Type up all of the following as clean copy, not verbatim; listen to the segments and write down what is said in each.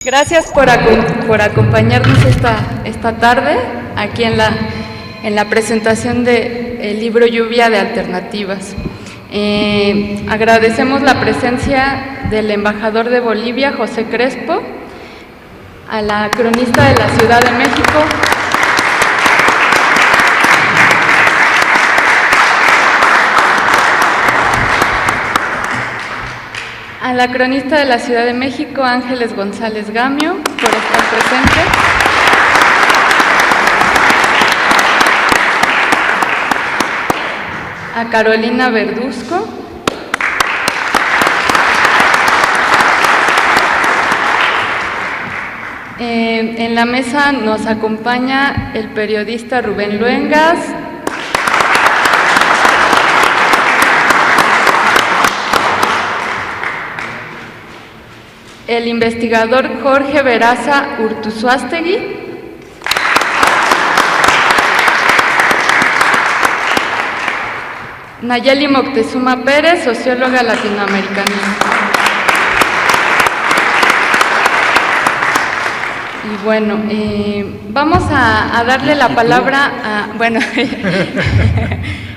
Gracias por acompañarnos esta tarde aquí en la presentación del libro Lluvia de Alternativas. Agradecemos la presencia del embajador de Bolivia, José Crespo, a la cronista de la Ciudad de México, a la cronista de la Ciudad de México, Ángeles González Gamio, por estar presente. A Carolina Verduzco. En la mesa nos acompaña el periodista Rubén Luengas. El investigador Jorge Veraza Urtuzuastegui. Nayeli Moctezuma Pérez, socióloga latinoamericanista. Y bueno, vamos a darle la palabra a,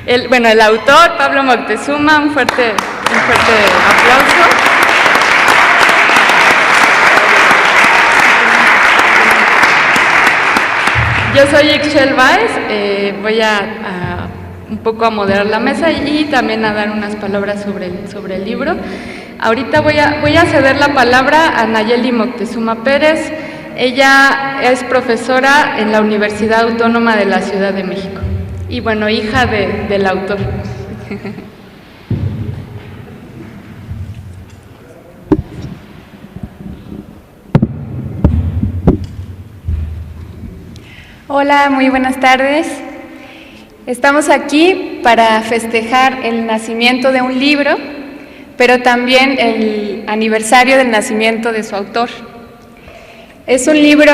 el autor, Pablo Moctezuma, un fuerte aplauso. Yo soy Ixchel Báez, voy a un poco a moderar la mesa y también a dar unas palabras sobre el libro. Ahorita voy a ceder la palabra a Nayeli Moctezuma Pérez. Ella es profesora en la Universidad Autónoma de la Ciudad de México y bueno, hija del autor. Hola, muy buenas tardes. Estamos aquí para festejar el nacimiento de un libro, pero también el aniversario del nacimiento de su autor. Es un libro...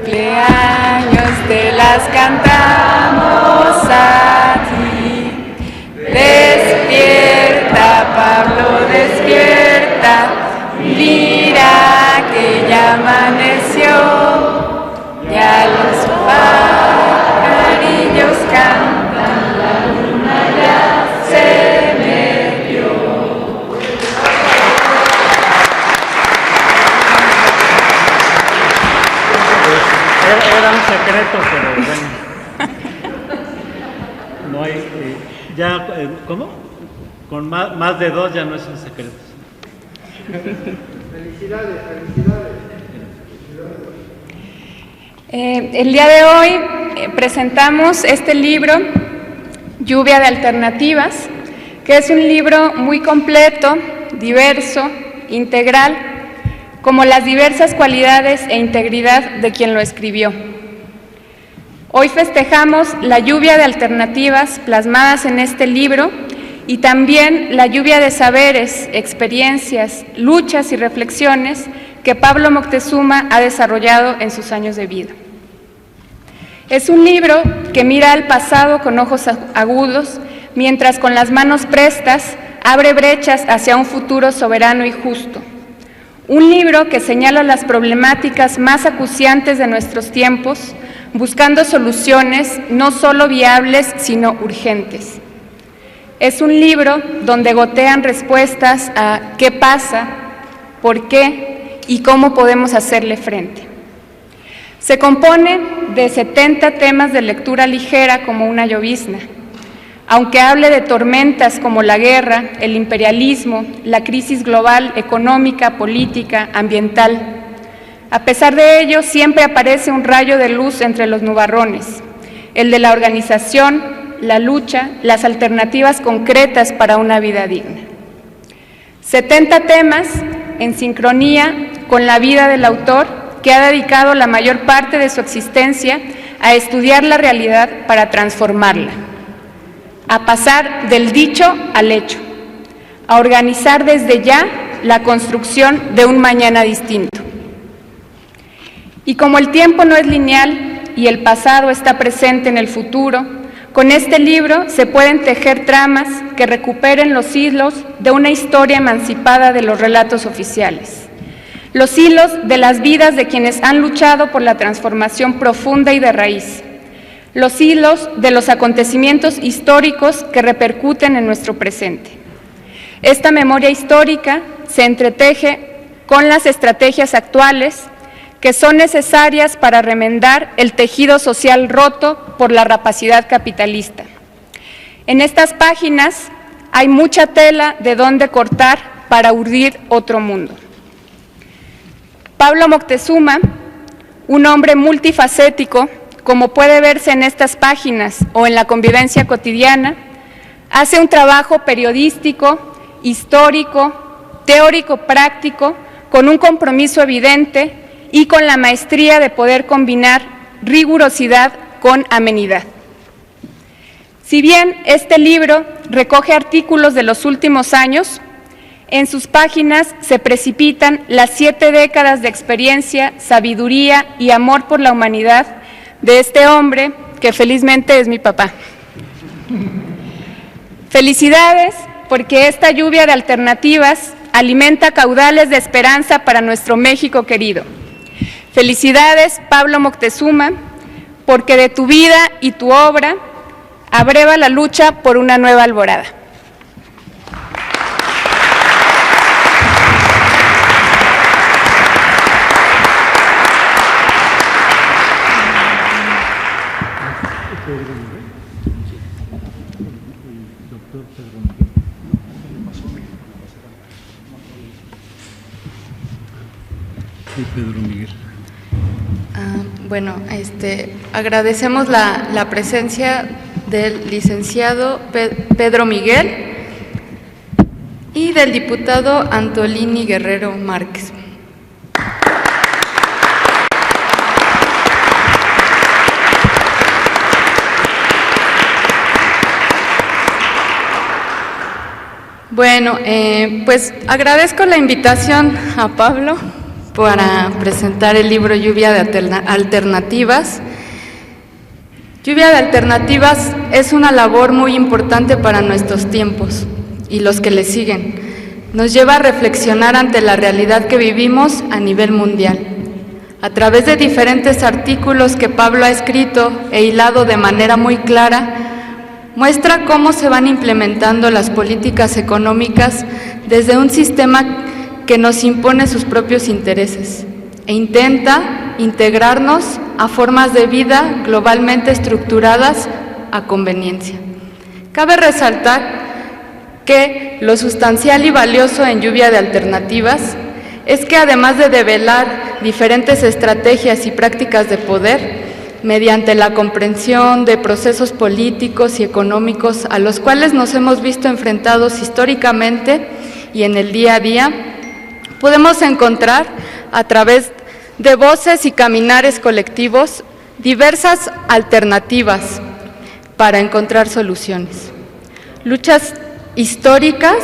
Cumpleaños te las cantamos a ti. Despierta, Pablo, despierta. Mira que ya amaneció. Ya los pajarillos cantan, la luna ya se metió. Era un secreto, pero bueno. No hay, ¿cómo? Con más de dos ya no es un secreto. Felicidades. El día de hoy presentamos este libro, Lluvia de Alternativas, que es un libro muy completo, diverso, integral, como las diversas cualidades e integridad de quien lo escribió. Hoy festejamos la lluvia de alternativas plasmadas en este libro y también la lluvia de saberes, experiencias, luchas y reflexiones que Pablo Moctezuma ha desarrollado en sus años de vida. Es un libro que mira al pasado con ojos agudos, mientras con las manos prestas abre brechas hacia un futuro soberano y justo. Un libro que señala las problemáticas más acuciantes de nuestros tiempos, buscando soluciones no solo viables, sino urgentes. Es un libro donde gotean respuestas a qué pasa, por qué y cómo podemos hacerle frente. Se compone de 70 temas de lectura ligera como una llovizna. Aunque hable de tormentas como la guerra, el imperialismo, la crisis global, económica, política, ambiental, a pesar de ello siempre aparece un rayo de luz entre los nubarrones, el de la organización, la lucha, las alternativas concretas para una vida digna. 70 temas en sincronía con la vida del autor, que ha dedicado la mayor parte de su existencia a estudiar la realidad para transformarla, a pasar del dicho al hecho, a organizar desde ya la construcción de un mañana distinto. Y como el tiempo no es lineal y el pasado está presente en el futuro, con este libro se pueden tejer tramas que recuperen los hilos de una historia emancipada de los relatos oficiales, los hilos de las vidas de quienes han luchado por la transformación profunda y de raíz, los hilos de los acontecimientos históricos que repercuten en nuestro presente. Esta memoria histórica se entreteje con las estrategias actuales que son necesarias para remendar el tejido social roto por la rapacidad capitalista. En estas páginas hay mucha tela de dónde cortar para urdir otro mundo. Pablo Moctezuma, un hombre multifacético, como puede verse en estas páginas o en la convivencia cotidiana, hace un trabajo periodístico, histórico, teórico-práctico, con un compromiso evidente y con la maestría de poder combinar rigurosidad con amenidad. Si bien este libro recoge artículos de los últimos años, en sus páginas se precipitan las 7 décadas de experiencia, sabiduría y amor por la humanidad de este hombre que felizmente es mi papá. Felicidades, porque esta lluvia de alternativas alimenta caudales de esperanza para nuestro México querido. Felicidades, Pablo Moctezuma, porque de tu vida y tu obra abreva la lucha por una nueva alborada. Pedro Miguel. Bueno, agradecemos la presencia del licenciado Pedro Miguel y del diputado Antolini Guerrero Márquez. Bueno, pues agradezco la invitación a Pablo para presentar el libro Lluvia de Alternativas. Lluvia de Alternativas es una labor muy importante para nuestros tiempos y los que le siguen. Nos lleva a reflexionar ante la realidad que vivimos a nivel mundial. A través de diferentes artículos que Pablo ha escrito e hilado de manera muy clara, muestra cómo se van implementando las políticas económicas desde un sistema que nos impone sus propios intereses e intenta integrarnos a formas de vida globalmente estructuradas a conveniencia. Cabe resaltar que lo sustancial y valioso en Lluvia de Alternativas es que además de develar diferentes estrategias y prácticas de poder, mediante la comprensión de procesos políticos y económicos a los cuales nos hemos visto enfrentados históricamente y en el día a día, podemos encontrar a través de voces y caminares colectivos diversas alternativas para encontrar soluciones. Luchas históricas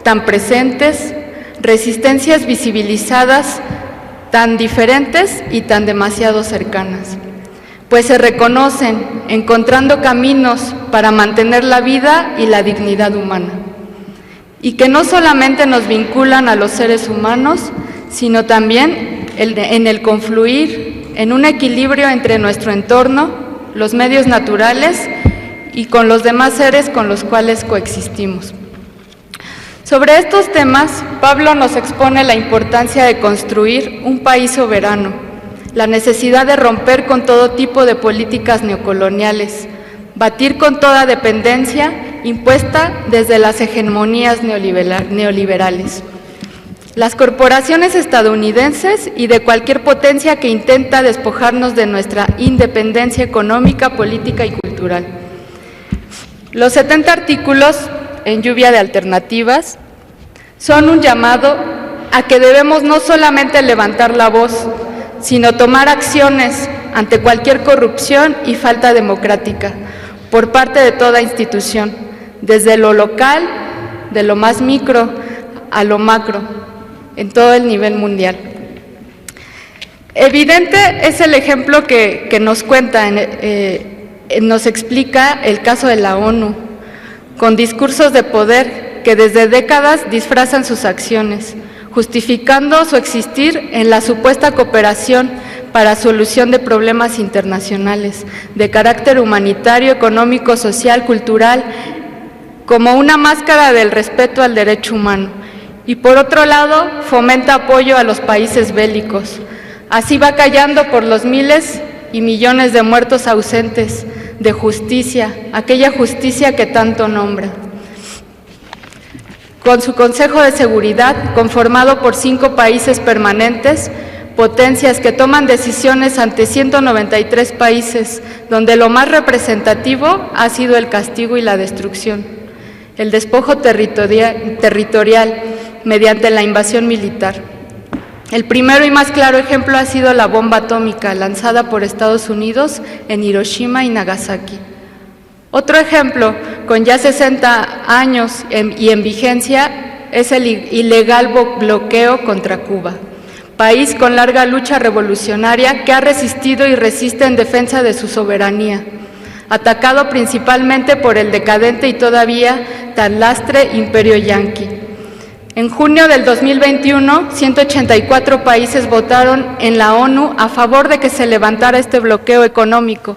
tan presentes, resistencias visibilizadas tan diferentes y tan demasiado cercanas, pues se reconocen encontrando caminos para mantener la vida y la dignidad humana, y que no solamente nos vinculan a los seres humanos, sino también en el confluir en un equilibrio entre nuestro entorno, los medios naturales y con los demás seres con los cuales coexistimos. Sobre estos temas, Pablo nos expone la importancia de construir un país soberano, la necesidad de romper con todo tipo de políticas neocoloniales, batir con toda dependencia impuesta desde las hegemonías neoliberales. Las corporaciones estadounidenses y de cualquier potencia que intenta despojarnos de nuestra independencia económica, política y cultural. Los 70 artículos en Lluvia de Alternativas son un llamado a que debemos no solamente levantar la voz, sino tomar acciones ante cualquier corrupción y falta democrática por parte de toda institución, desde lo local, de lo más micro a lo macro, en todo el nivel mundial. Evidente es el ejemplo que nos cuenta, nos explica el caso de la ONU, con discursos de poder que desde décadas disfrazan sus acciones, justificando su existir en la supuesta cooperación para solución de problemas internacionales, de carácter humanitario, económico, social, cultural, como una máscara del respeto al derecho humano. Y por otro lado, fomenta apoyo a los países bélicos. Así va callando por los miles y millones de muertos ausentes de justicia, aquella justicia que tanto nombra. Con su Consejo de Seguridad, conformado por 5 países permanentes, potencias que toman decisiones ante 193 países, donde lo más representativo ha sido el castigo y la destrucción, el despojo territorial mediante la invasión militar. El primero y más claro ejemplo ha sido la bomba atómica lanzada por Estados Unidos en Hiroshima y Nagasaki. Otro ejemplo, con ya 60 años y en vigencia, es el ilegal bloqueo contra Cuba, país con larga lucha revolucionaria que ha resistido y resiste en defensa de su soberanía, atacado principalmente por el decadente y todavía tan lastre imperio yanqui. En junio del 2021, 184 países votaron en la ONU a favor de que se levantara este bloqueo económico,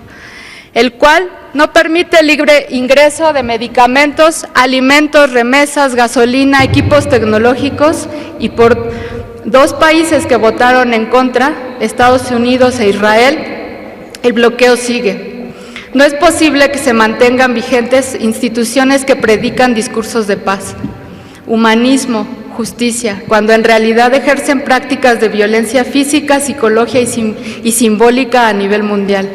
el cual no permite el libre ingreso de medicamentos, alimentos, remesas, gasolina, equipos tecnológicos, y por 2 países que votaron en contra, Estados Unidos e Israel, el bloqueo sigue. No es posible que se mantengan vigentes instituciones que predican discursos de paz, humanismo, justicia, cuando en realidad ejercen prácticas de violencia física, psicológica y simbólica a nivel mundial.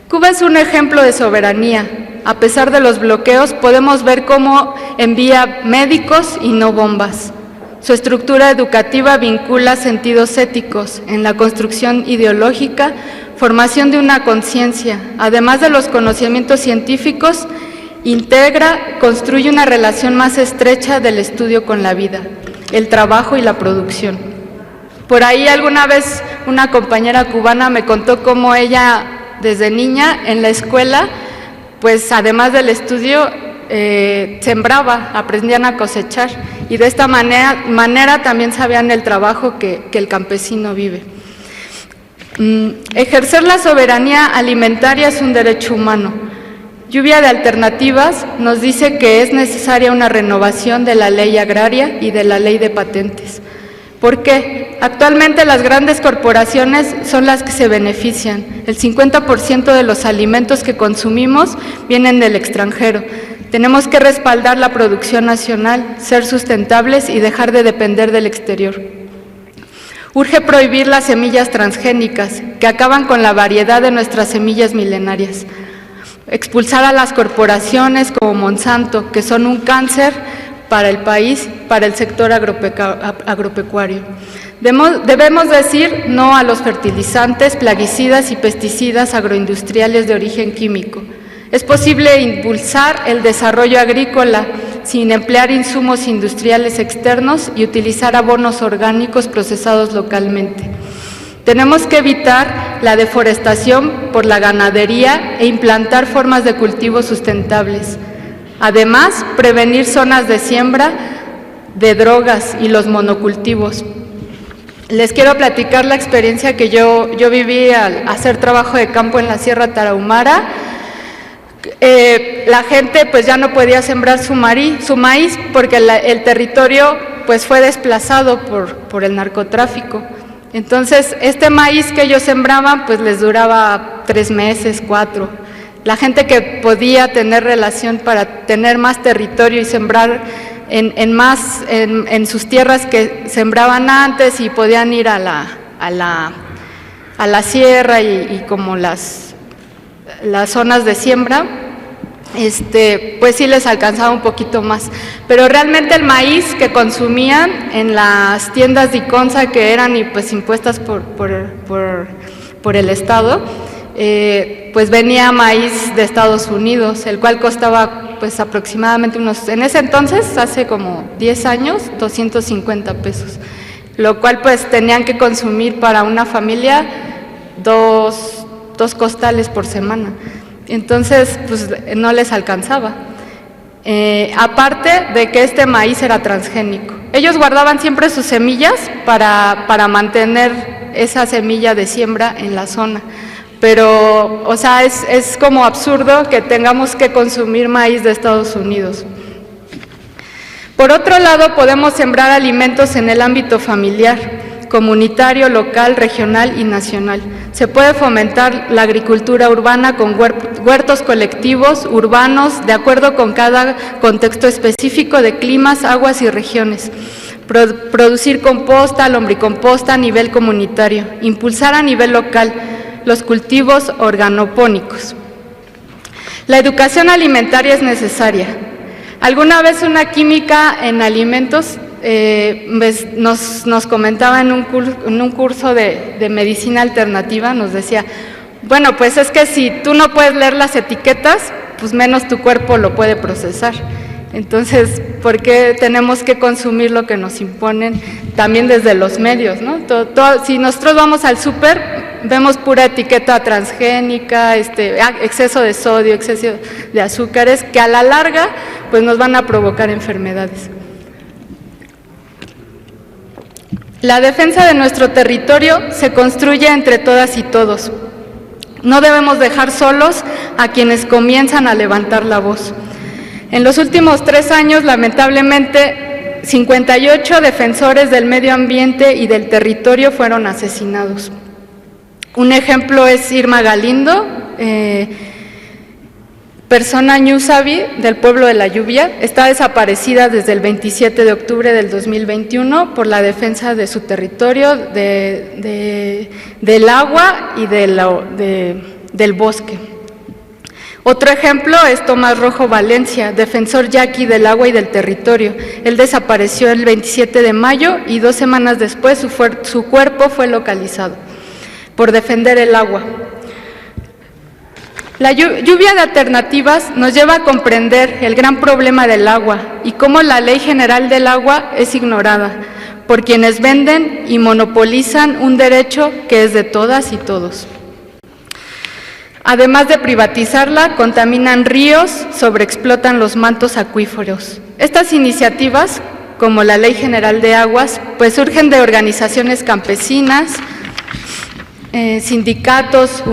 Cuba es un ejemplo de soberanía. A pesar de los bloqueos, podemos ver cómo envía médicos y no bombas. Su estructura educativa vincula sentidos éticos en la construcción ideológica, formación de una conciencia, además de los conocimientos científicos, integra, construye una relación más estrecha del estudio con la vida, el trabajo y la producción. Por ahí alguna vez una compañera cubana me contó cómo ella, desde niña, en la escuela, pues además del estudio, sembraba, aprendían a cosechar, y de esta manera también sabían el trabajo que el campesino vive. Ejercer la soberanía alimentaria es un derecho humano. Lluvia de Alternativas nos dice que es necesaria una renovación de la ley agraria y de la ley de patentes. ¿Por qué? Actualmente las grandes corporaciones son las que se benefician. El 50% de los alimentos que consumimos vienen del extranjero. Tenemos que respaldar la producción nacional, ser sustentables y dejar de depender del exterior. Urge prohibir las semillas transgénicas, que acaban con la variedad de nuestras semillas milenarias. Expulsar a las corporaciones como Monsanto, que son un cáncer para el país, para el sector agropecuario. Debemos decir no a los fertilizantes, plaguicidas y pesticidas agroindustriales de origen químico. Es posible impulsar el desarrollo agrícola sin emplear insumos industriales externos y utilizar abonos orgánicos procesados localmente. Tenemos que evitar la deforestación por la ganadería e implantar formas de cultivo sustentables. Además, prevenir zonas de siembra de drogas y los monocultivos. Les quiero platicar la experiencia que yo viví al hacer trabajo de campo en la Sierra Tarahumara. La gente pues ya no podía sembrar su maíz porque el territorio pues fue desplazado por el narcotráfico. Entonces, este maíz que ellos sembraban, pues les duraba 3 meses, 4. La gente que podía tener relación para tener más territorio y sembrar en sus tierras que sembraban antes y podían ir a la sierra y como las zonas de siembra, pues sí les alcanzaba un poquito más. Pero realmente el maíz que consumían en las tiendas de Iconza, que eran pues impuestas por el Estado, pues venía maíz de Estados Unidos, el cual costaba pues aproximadamente en ese entonces, hace como 10 años, 250 pesos. lo cual pues tenían que consumir para una familia dos costales por semana. Entonces, pues no les alcanzaba. Aparte de que este maíz era transgénico. Ellos guardaban siempre sus semillas para mantener esa semilla de siembra en la zona. Pero, o sea, es como absurdo que tengamos que consumir maíz de Estados Unidos. Por otro lado, podemos sembrar alimentos en el ámbito familiar, comunitario, local, regional y nacional. Se puede fomentar la agricultura urbana con huertos colectivos, urbanos, de acuerdo con cada contexto específico de climas, aguas y regiones. Producir composta, lombricomposta a nivel comunitario. Impulsar a nivel local los cultivos organopónicos. La educación alimentaria es necesaria. Alguna vez una química en alimentos nos comentaba en un curso de medicina alternativa, nos decía, bueno, pues es que si tú no puedes leer las etiquetas, pues menos tu cuerpo lo puede procesar. Entonces, ¿por qué tenemos que consumir lo que nos imponen también desde los medios, ¿no? Si nosotros vamos al súper, vemos pura etiqueta transgénica, exceso de sodio, exceso de azúcares, que a la larga pues nos van a provocar enfermedades. La defensa de nuestro territorio se construye entre todas y todos. No debemos dejar solos a quienes comienzan a levantar la voz. En los últimos 3 años, lamentablemente, 58 defensores del medio ambiente y del territorio fueron asesinados. Un ejemplo es Irma Galindo, persona Ñusabi del pueblo de La Lluvia. Está desaparecida desde el 27 de octubre del 2021 por la defensa de su territorio, del agua y del bosque. Otro ejemplo es Tomás Rojo Valencia, defensor yaqui del agua y del territorio. Él desapareció el 27 de mayo y 2 semanas después su cuerpo fue localizado por defender el agua. La lluvia de alternativas nos lleva a comprender el gran problema del agua y cómo la Ley General del Agua es ignorada por quienes venden y monopolizan un derecho que es de todas y todos. Además de privatizarla, contaminan ríos, sobreexplotan los mantos acuíferos. Estas iniciativas, como la Ley General de Aguas, pues surgen de organizaciones campesinas, sindicatos,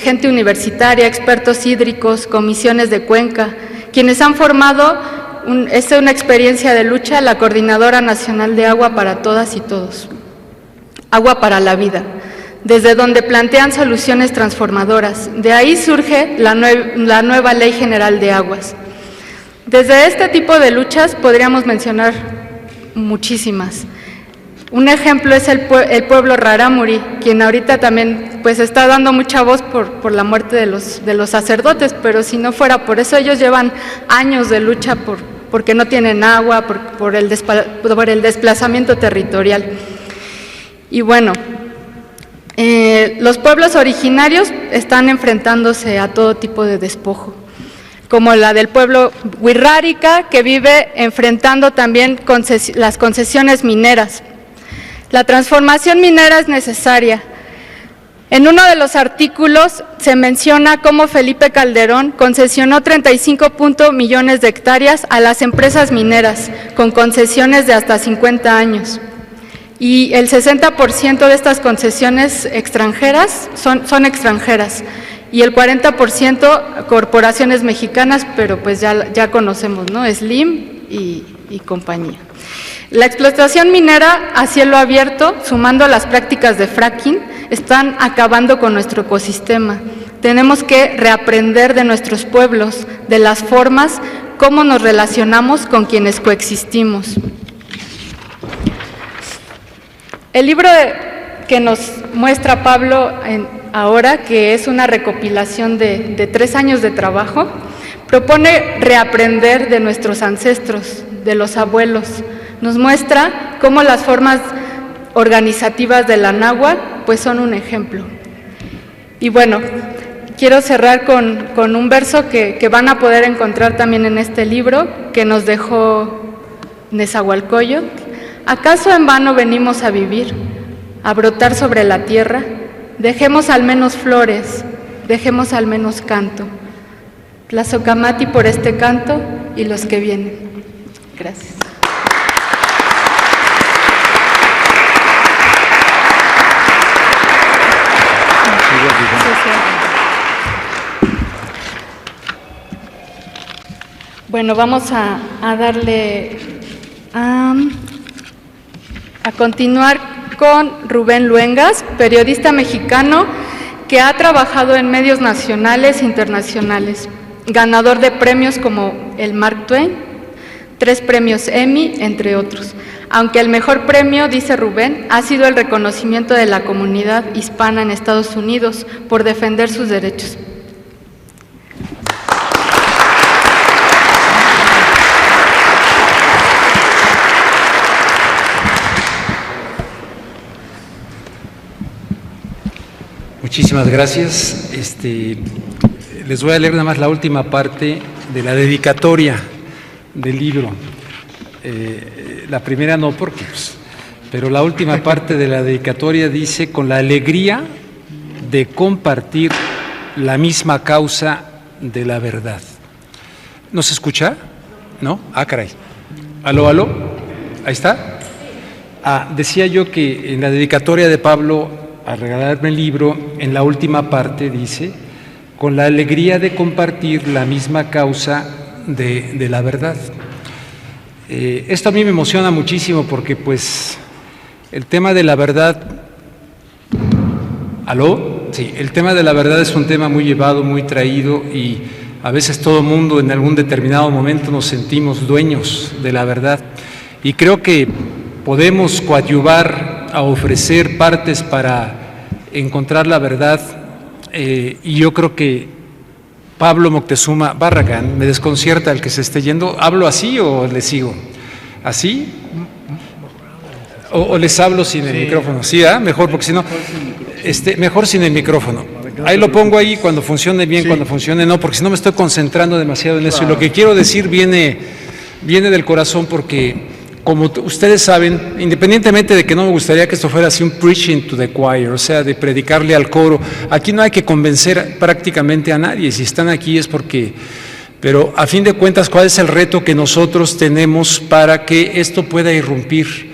gente universitaria, expertos hídricos, comisiones de cuenca, quienes han formado una experiencia de lucha, la Coordinadora Nacional de Agua para Todas y Todos, Agua para la Vida, desde donde plantean soluciones transformadoras. De ahí surge la nueva Ley General de Aguas. Desde este tipo de luchas podríamos mencionar muchísimas. Un ejemplo es el pueblo Rarámuri, quien ahorita también pues está dando mucha voz por la muerte de los sacerdotes, pero si no fuera por eso, ellos llevan años de lucha porque no tienen agua, por el desplazamiento territorial. Y bueno, los pueblos originarios están enfrentándose a todo tipo de despojo, como la del pueblo Wixárika, que vive enfrentando también las concesiones mineras. La transformación minera es necesaria. En uno de los artículos se menciona cómo Felipe Calderón concesionó 35 millones de hectáreas a las empresas mineras, con concesiones de hasta 50 años. Y el 60% de estas concesiones extranjeras son extranjeras, y el 40% corporaciones mexicanas, pero pues ya conocemos, ¿no? Slim y compañía. La explotación minera a cielo abierto, sumando a las prácticas de fracking, están acabando con nuestro ecosistema. Tenemos que reaprender de nuestros pueblos, de las formas, cómo nos relacionamos con quienes coexistimos. El libro que nos muestra Pablo ahora, que es una recopilación de 3 años de trabajo, propone reaprender de nuestros ancestros, de los abuelos. Nos muestra cómo las formas organizativas de la náhuatl pues son un ejemplo. Y bueno, quiero cerrar con un verso que van a poder encontrar también en este libro, que nos dejó Nezahualcóyotl. ¿Acaso en vano venimos a vivir, a brotar sobre la tierra? Dejemos al menos flores, dejemos al menos canto. Tlazocamati por este canto y los que vienen. Gracias. Bueno, vamos a darle a continuar con Rubén Luengas, periodista mexicano que ha trabajado en medios nacionales e internacionales, ganador de premios como el Mark Twain, 3 premios Emmy, entre otros. Aunque el mejor premio, dice Rubén, ha sido el reconocimiento de la comunidad hispana en Estados Unidos por defender sus derechos. Muchísimas gracias. Les voy a leer nada más la última parte de la dedicatoria del libro. La primera no, porque pero la última parte de la dedicatoria dice: con la alegría de compartir la misma causa de la verdad. ¿No se escucha? ¿No? Ah, caray. ¿Aló, aló? ¿Ahí está? Decía yo que en la dedicatoria de Pablo al regalarme el libro, en la última parte dice: con la alegría de compartir la misma causa de la verdad. Esto a mí me emociona muchísimo porque pues el tema de la verdad, ¿aló? Sí, el tema de la verdad es un tema muy llevado, muy traído, y a veces todo mundo en algún determinado momento nos sentimos dueños de la verdad, y creo que podemos coadyuvar a ofrecer partes para encontrar la verdad, y yo creo que Pablo Moctezuma Barragán, me desconcierta el que se esté yendo. ¿Hablo así o le sigo? ¿Así? ¿O les hablo sin el micrófono? Sí, mejor, porque si no, mejor sin el micrófono. Ahí lo pongo ahí cuando funcione bien, cuando funcione no, porque si no me estoy concentrando demasiado en eso. Y lo que quiero decir viene del corazón, porque como ustedes saben, independientemente de que no me gustaría que esto fuera así un preaching to the choir, o sea, de predicarle al coro, aquí no hay que convencer prácticamente a nadie. Si están aquí es porque, pero a fin de cuentas, ¿cuál es el reto que nosotros tenemos para que esto pueda irrumpir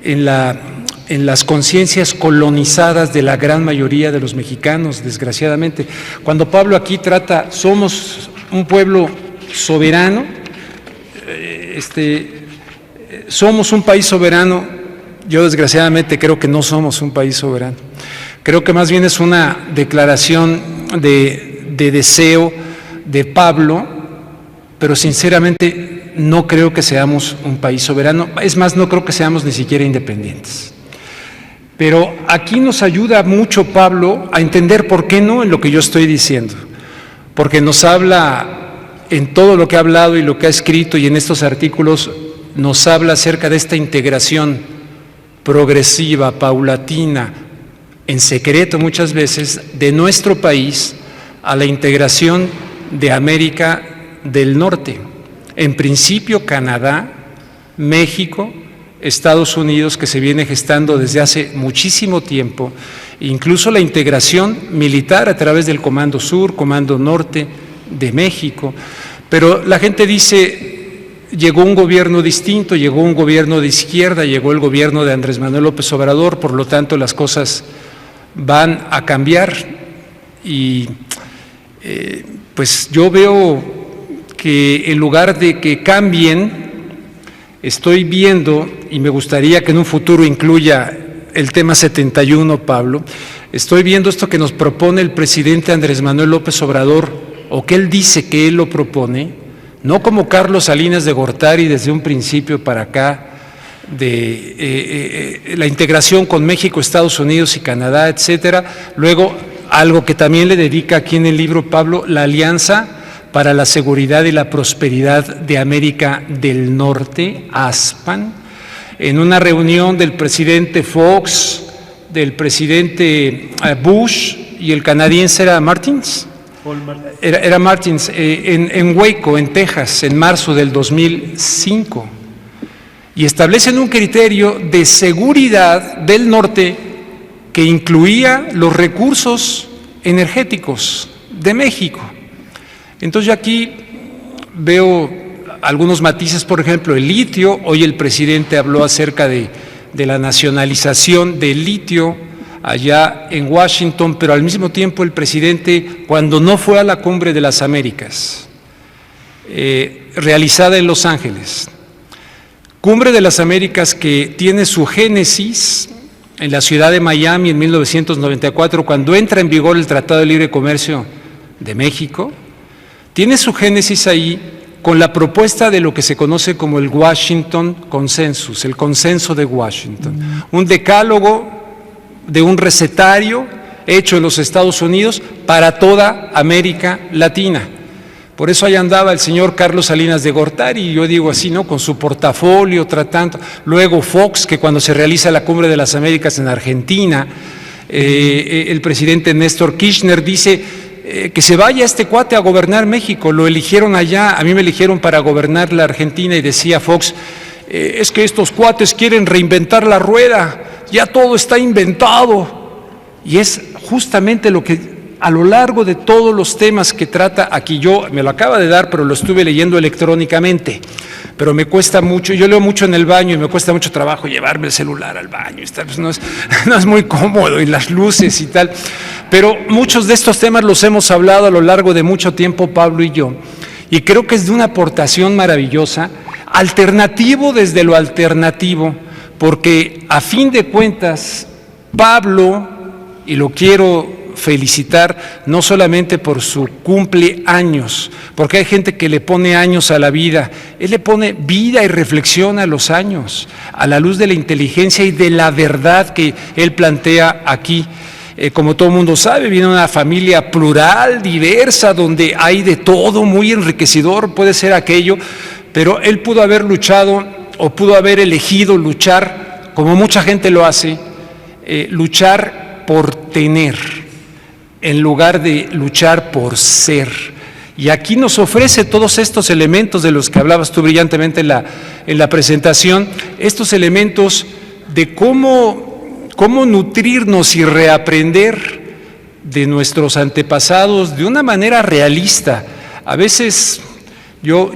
en las conciencias colonizadas de la gran mayoría de los mexicanos, desgraciadamente? Cuando Pablo aquí trata, somos un pueblo soberano, somos un país soberano. Yo desgraciadamente creo que no somos un país soberano. Creo que más bien es una declaración de deseo de Pablo, pero sinceramente no creo que seamos un país soberano. Es más, no creo que seamos ni siquiera independientes. Pero aquí nos ayuda mucho Pablo a entender por qué no en lo que yo estoy diciendo, porque nos habla en todo lo que ha hablado y lo que ha escrito, y en estos artículos nos habla acerca de esta integración progresiva, paulatina, en secreto muchas veces, de nuestro país a la integración de América del Norte. En principio Canadá, México, Estados Unidos, que se viene gestando desde hace muchísimo tiempo, incluso la integración militar a través del Comando Sur, Comando Norte de México. Pero la gente dice: llegó un gobierno distinto, llegó un gobierno de izquierda, llegó el gobierno de Andrés Manuel López Obrador, por lo tanto las cosas van a cambiar. Y pues yo veo que en lugar de que cambien, estoy viendo, y me gustaría que en un futuro incluya el tema 71, Pablo, estoy viendo esto que nos propone el presidente Andrés Manuel López Obrador, o que él dice que él lo propone, no como Carlos Salinas de Gortari desde un principio para acá, de la integración con México, Estados Unidos y Canadá, etcétera. Luego, algo que también le dedica aquí en el libro Pablo, la Alianza para la Seguridad y la Prosperidad de América del Norte, ASPAN, en una reunión del presidente Fox, del presidente Bush, y el canadiense era Martins. Era Martins, en Waco, en Texas, en marzo del 2005. y establecen un criterio de seguridad del norte que incluía los recursos energéticos de México. Entonces yo aquí veo algunos matices, por ejemplo, el litio. Hoy el presidente habló acerca de la nacionalización del litio allá en Washington, pero al mismo tiempo el presidente, cuando no fue a la Cumbre de las Américas, realizada en Los Ángeles, Cumbre de las Américas que tiene su génesis en la ciudad de Miami en 1994, cuando entra en vigor el Tratado de Libre Comercio de México, tiene su génesis ahí con la propuesta de lo que se conoce como el Washington Consensus, el consenso de Washington, un decálogo de un recetario hecho en los Estados Unidos para toda América Latina. Por eso ahí andaba el señor Carlos Salinas de Gortari, y yo digo así, ¿no?, con su portafolio tratando. Luego Fox, que cuando se realiza la Cumbre de las Américas en Argentina, el presidente Néstor Kirchner dice que se vaya este cuate a gobernar México. Lo eligieron allá, a mí me eligieron para gobernar la Argentina, y decía Fox, es que estos cuates quieren reinventar la rueda, ya todo está inventado. Y es justamente lo que a lo largo de todos los temas que trata aquí, yo me lo acaba de dar, pero lo estuve leyendo electrónicamente, pero me cuesta mucho, yo leo mucho en el baño y me cuesta mucho trabajo llevarme el celular al baño, pues no es muy cómodo, y las luces y tal, pero muchos de estos temas los hemos hablado a lo largo de mucho tiempo, Pablo y yo, y creo que es de una aportación maravillosa, alternativo desde lo alternativo, porque a fin de cuentas, Pablo, y lo quiero felicitar no solamente por su cumpleaños, porque hay gente que le pone años a la vida, él le pone vida y reflexión a los años, a la luz de la inteligencia y de la verdad que él plantea aquí. Como todo el mundo sabe, viene de una familia plural, diversa, donde hay de todo, muy enriquecedor puede ser aquello, pero él pudo haber luchado o pudo haber elegido luchar, como mucha gente lo hace, luchar por tener, en lugar de luchar por ser. Y aquí nos ofrece todos estos elementos de los que hablabas tú brillantemente en la presentación, estos elementos de cómo nutrirnos y reaprender de nuestros antepasados de una manera realista. A veces, yo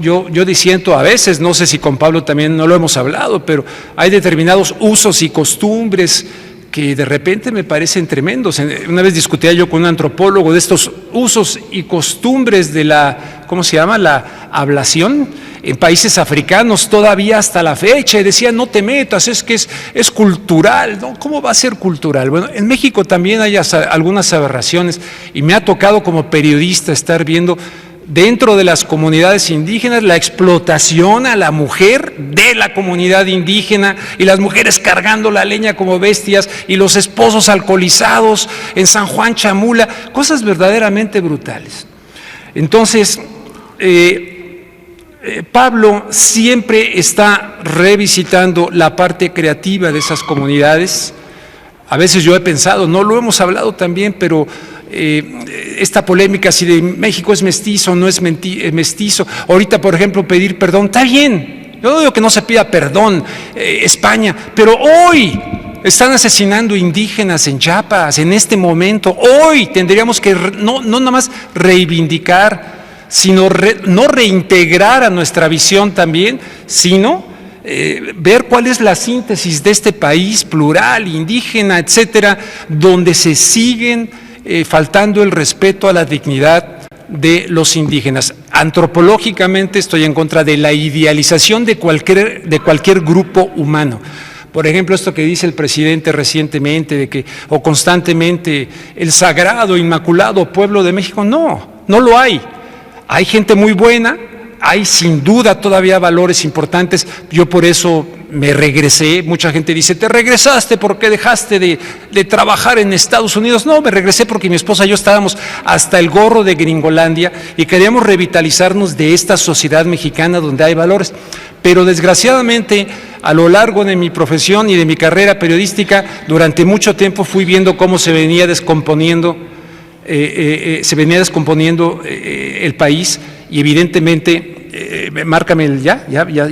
disiento, a veces, no sé si con Pablo también no lo hemos hablado, pero hay determinados usos y costumbres que de repente me parecen tremendos. Una vez discutía yo con un antropólogo de estos usos y costumbres de la, ¿cómo se llama?, la ablación en países africanos todavía hasta la fecha, y decía, no te metas, es que es cultural. No, ¿cómo va a ser cultural? Bueno, en México también hay algunas aberraciones, y me ha tocado como periodista estar viendo dentro de las comunidades indígenas la explotación a la mujer de la comunidad indígena, y las mujeres cargando la leña como bestias, y los esposos alcoholizados en San Juan Chamula, cosas verdaderamente brutales. Entonces, Pablo siempre está revisitando la parte creativa de esas comunidades. A veces yo he pensado, no lo hemos hablado también, pero esta polémica si de México es mestizo o no es mestizo. Ahorita, por ejemplo, pedir perdón, está bien, yo no digo que no se pida perdón, España, pero hoy están asesinando indígenas en Chiapas, en este momento. Hoy tendríamos que no nada más reivindicar, sino no reintegrar a nuestra visión también, sino ver cuál es la síntesis de este país plural, indígena, etcétera, donde se siguen faltando el respeto a la dignidad de los indígenas. Antropológicamente estoy en contra de la idealización de cualquier grupo humano. Por ejemplo, esto que dice el presidente recientemente de que, o constantemente, el sagrado, inmaculado pueblo de México, no lo hay. Hay gente muy buena, hay sin duda todavía valores importantes. Yo por eso me regresé. Mucha gente dice, ¿te regresaste porque dejaste de trabajar en Estados Unidos? No, me regresé porque mi esposa y yo estábamos hasta el gorro de Gringolandia y queríamos revitalizarnos de esta sociedad mexicana donde hay valores. Pero desgraciadamente, a lo largo de mi profesión y de mi carrera periodística, durante mucho tiempo fui viendo cómo se venía descomponiendo el país, y evidentemente márcame el ya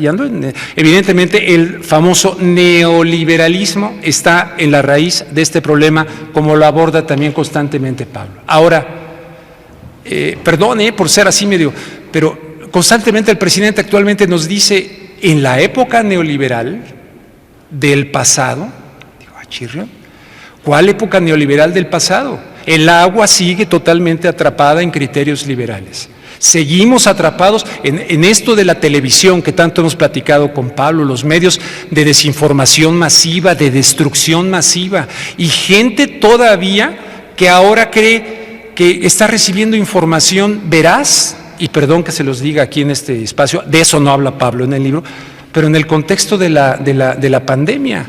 ando. Evidentemente el famoso neoliberalismo está en la raíz de este problema, como lo aborda también constantemente Pablo. Ahora, perdone por ser así medio, pero constantemente el presidente actualmente nos dice, en la época neoliberal del pasado, digo, chirrión, ¿cuál época neoliberal del pasado? El agua sigue totalmente atrapada en criterios liberales. Seguimos atrapados en esto de la televisión que tanto hemos platicado con Pablo, los medios de desinformación masiva, de destrucción masiva, y gente todavía que ahora cree que está recibiendo información veraz, y perdón que se los diga aquí en este espacio, de eso no habla Pablo en el libro, pero en el contexto de la pandemia.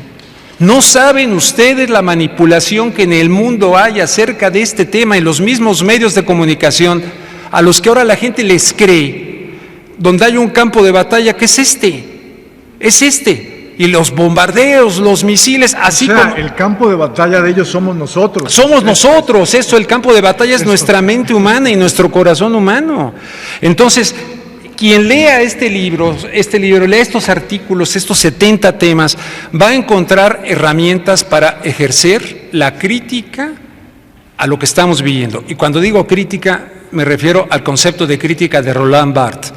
¿No saben ustedes la manipulación que en el mundo hay acerca de este tema en los mismos medios de comunicación a los que ahora la gente les cree, donde hay un campo de batalla que es este, y los bombardeos, los misiles, así como… el campo de batalla de ellos somos nosotros. Somos nosotros, el campo de batalla es nuestra mente humana y nuestro corazón humano. Entonces, quien lea este libro, lea estos artículos, estos 70 temas, va a encontrar herramientas para ejercer la crítica a lo que estamos viviendo. Y cuando digo crítica, me refiero al concepto de crítica de Roland Barthes.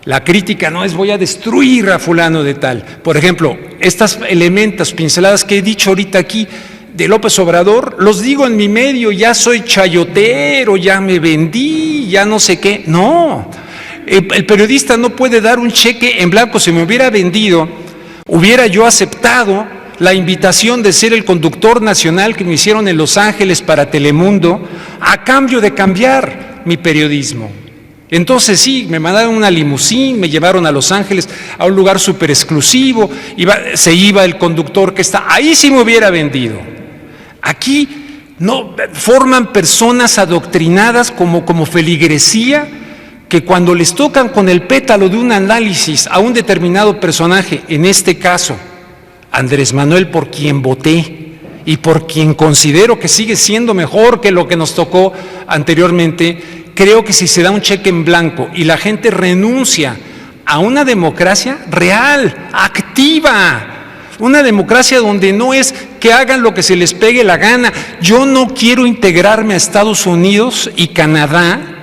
La crítica no es voy a destruir a fulano de tal. Por ejemplo, estos elementos, pinceladas que he dicho ahorita aquí de López Obrador, los digo en mi medio, ya soy chayotero, ya me vendí, ya no sé qué. No, el periodista no puede dar un cheque en blanco. Si me hubiera vendido, hubiera yo aceptado la invitación de ser el conductor nacional que me hicieron en Los Ángeles para Telemundo, a cambio de cambiar mi periodismo. Entonces sí, me mandaron una limusín, me llevaron a Los Ángeles, a un lugar súper exclusivo, se iba el conductor que está, ahí sí me hubiera vendido. Aquí no, forman personas adoctrinadas como feligresía, que cuando les tocan con el pétalo de un análisis a un determinado personaje, en este caso, Andrés Manuel, por quien voté y por quien considero que sigue siendo mejor que lo que nos tocó anteriormente, creo que si se da un cheque en blanco y la gente renuncia a una democracia real, activa, una democracia donde no es que hagan lo que se les pegue la gana. Yo no quiero integrarme a Estados Unidos y Canadá.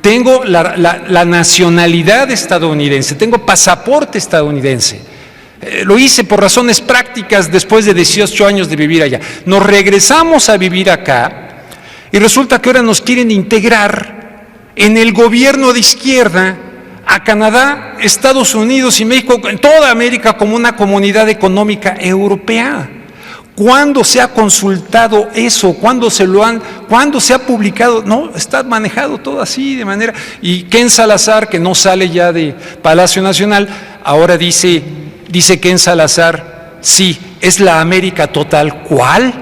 Tengo la nacionalidad estadounidense, tengo pasaporte estadounidense. Lo hice por razones prácticas después de 18 años de vivir allá. Nos regresamos a vivir acá y resulta que ahora nos quieren integrar en el gobierno de izquierda a Canadá, Estados Unidos y México, en toda América, como una comunidad económica europea. ¿Cuándo se ha consultado eso? ¿Cuándo se ha publicado? No, está manejado todo así de manera… Y Ken Salazar, que no sale ya de Palacio Nacional, ahora dice Ken Salazar, sí, es la América total. ¿Cuál?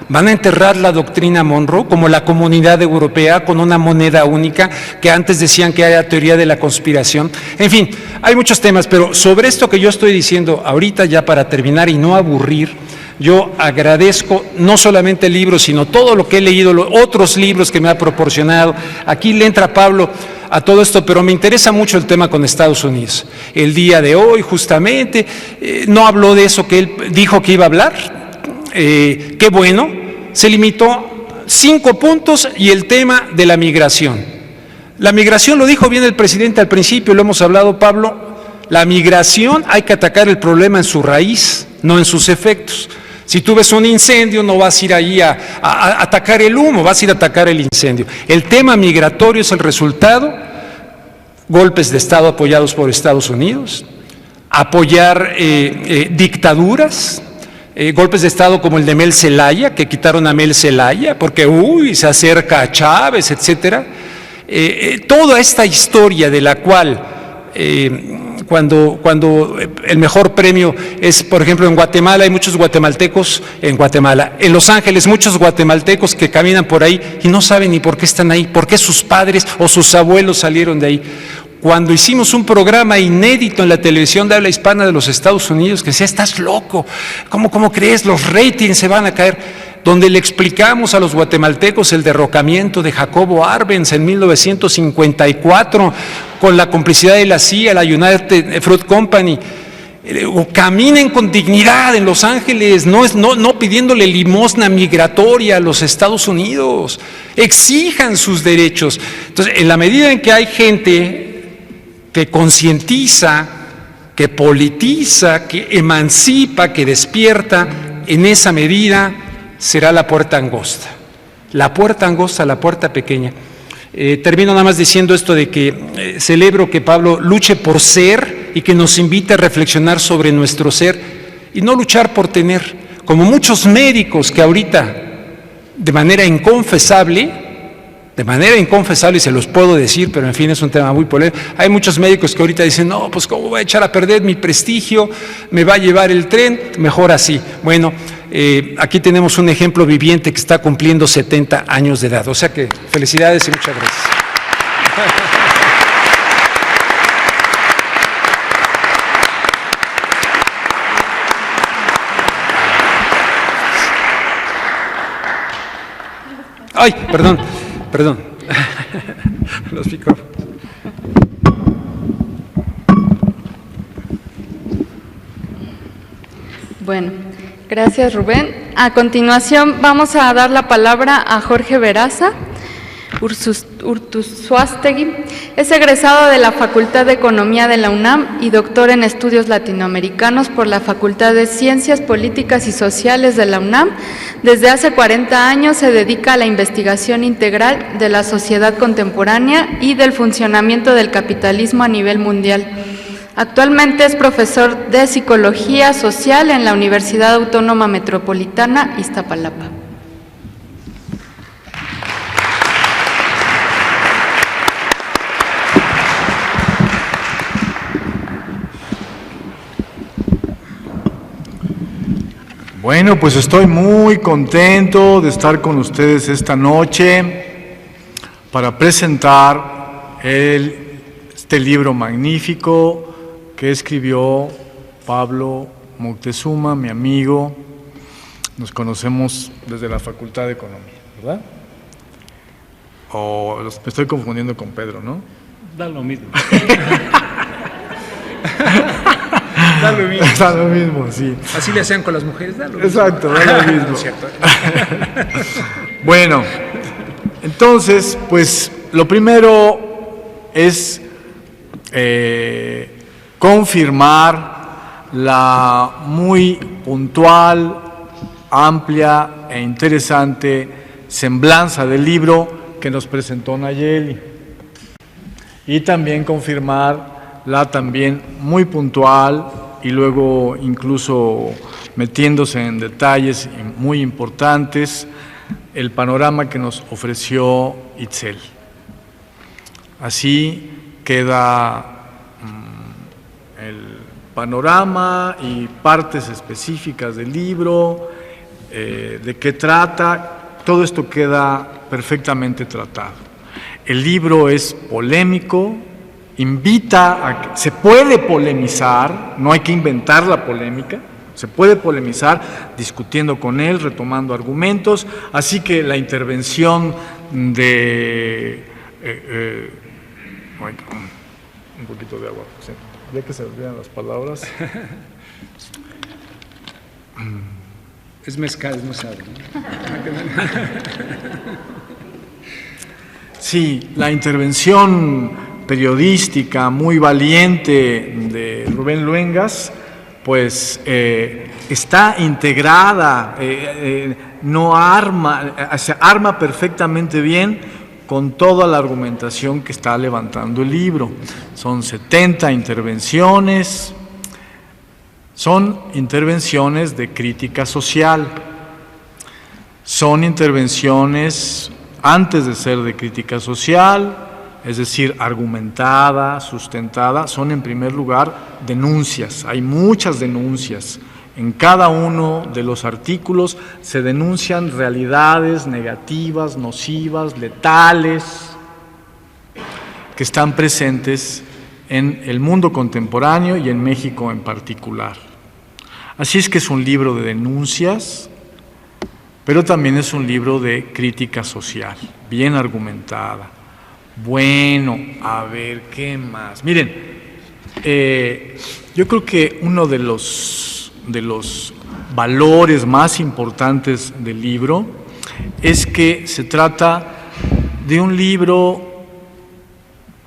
¿Van a enterrar la doctrina Monroe como la Comunidad Europea con una moneda única que antes decían que era teoría de la conspiración? En fin, hay muchos temas, pero sobre esto que yo estoy diciendo ahorita, ya para terminar y no aburrir, yo agradezco no solamente el libro, sino todo lo que he leído, los otros libros que me ha proporcionado. Aquí le entra Pablo a todo esto, pero me interesa mucho el tema con Estados Unidos. El día de hoy, justamente, no habló de eso que él dijo que iba a hablar. Qué bueno, se limitó 5 puntos y el tema de la migración. La migración, lo dijo bien el presidente al principio, lo hemos hablado, Pablo, la migración hay que atacar el problema en su raíz, no en sus efectos. Si tú ves un incendio, no vas a ir ahí a atacar el humo, vas a ir a atacar el incendio. El tema migratorio es el resultado, golpes de Estado apoyados por Estados Unidos, apoyar dictaduras, golpes de Estado como el de Mel Zelaya, que quitaron a Mel Zelaya porque se acerca a Chávez, etcétera. Toda esta historia de la cual… Cuando el mejor premio es, por ejemplo, en Guatemala, hay muchos guatemaltecos en Guatemala, en Los Ángeles muchos guatemaltecos que caminan por ahí y no saben ni por qué están ahí, por qué sus padres o sus abuelos salieron de ahí. Cuando hicimos un programa inédito en la televisión de habla hispana de los Estados Unidos, que decía, estás loco, ¿cómo crees? Los ratings se van a caer. donde le explicamos a los guatemaltecos el derrocamiento de Jacobo Arbenz en 1954, con la complicidad de la CIA, la United Fruit Company. Caminen con dignidad en Los Ángeles, no pidiéndole limosna migratoria a los Estados Unidos, exijan sus derechos. Entonces, en la medida en que hay gente que concientiza, que politiza, que emancipa, que despierta, en esa medida será la puerta angosta, la puerta pequeña. Termino nada más diciendo esto de que celebro que Pablo luche por ser y que nos invite a reflexionar sobre nuestro ser y no luchar por tener, como muchos médicos que ahorita de manera inconfesable, y se los puedo decir, pero en fin es un tema muy polémico, hay muchos médicos que ahorita dicen, no, pues cómo voy a echar a perder mi prestigio, me va a llevar el tren, mejor así. Bueno, aquí tenemos un ejemplo viviente que está cumpliendo 70 años de edad, o sea que felicidades y muchas gracias. Ay, perdón. Los micrófonos. Bueno, gracias Rubén. A continuación vamos a dar la palabra a Jorge Veraza Urtuzuastegui. Es egresado de la Facultad de Economía de la UNAM y doctor en Estudios Latinoamericanos por la Facultad de Ciencias Políticas y Sociales de la UNAM. Desde hace 40 años se dedica a la investigación integral de la sociedad contemporánea y del funcionamiento del capitalismo a nivel mundial. Actualmente es profesor de Psicología Social en la Universidad Autónoma Metropolitana, Iztapalapa. Bueno, pues estoy muy contento de estar con ustedes esta noche para presentar este libro magnífico que escribió Pablo Moctezuma, mi amigo. Nos conocemos desde la Facultad de Economía, ¿verdad? O me estoy confundiendo con Pedro, ¿no? Da lo mismo. Da lo mismo. Da lo mismo, sí. Así le hacían con las mujeres, da lo mismo. Exacto, da lo mismo. No es cierto. Bueno, entonces, pues lo primero es confirmar la muy puntual, amplia e interesante semblanza del libro que nos presentó Nayeli. Y también confirmar la también muy puntual y luego incluso metiéndose en detalles muy importantes, el panorama que nos ofreció Itzel. Así queda el panorama y partes específicas del libro, de qué trata, todo esto queda perfectamente tratado. El libro es polémico, invita a que se puede polemizar, no hay que inventar la polémica, se puede polemizar discutiendo con él, retomando argumentos, así que la intervención de un poquito de agua, ¿sí? Ya que se olvidan las palabras. Es mezcal, no sabe. Sí, la intervención periodística muy valiente de Rubén Luengas, pues está integrada, se arma perfectamente bien con toda la argumentación que está levantando el libro. Son 70 intervenciones, son intervenciones de crítica social, son intervenciones antes de ser de crítica social, es decir, argumentada, sustentada, son en primer lugar denuncias. Hay muchas denuncias. En cada uno de los artículos se denuncian realidades negativas, nocivas, letales, que están presentes en el mundo contemporáneo y en México en particular. Así es que es un libro de denuncias, pero también es un libro de crítica social, bien argumentada. Bueno, a ver, ¿qué más? Miren, yo creo que uno de los valores más importantes del libro es que se trata de un libro.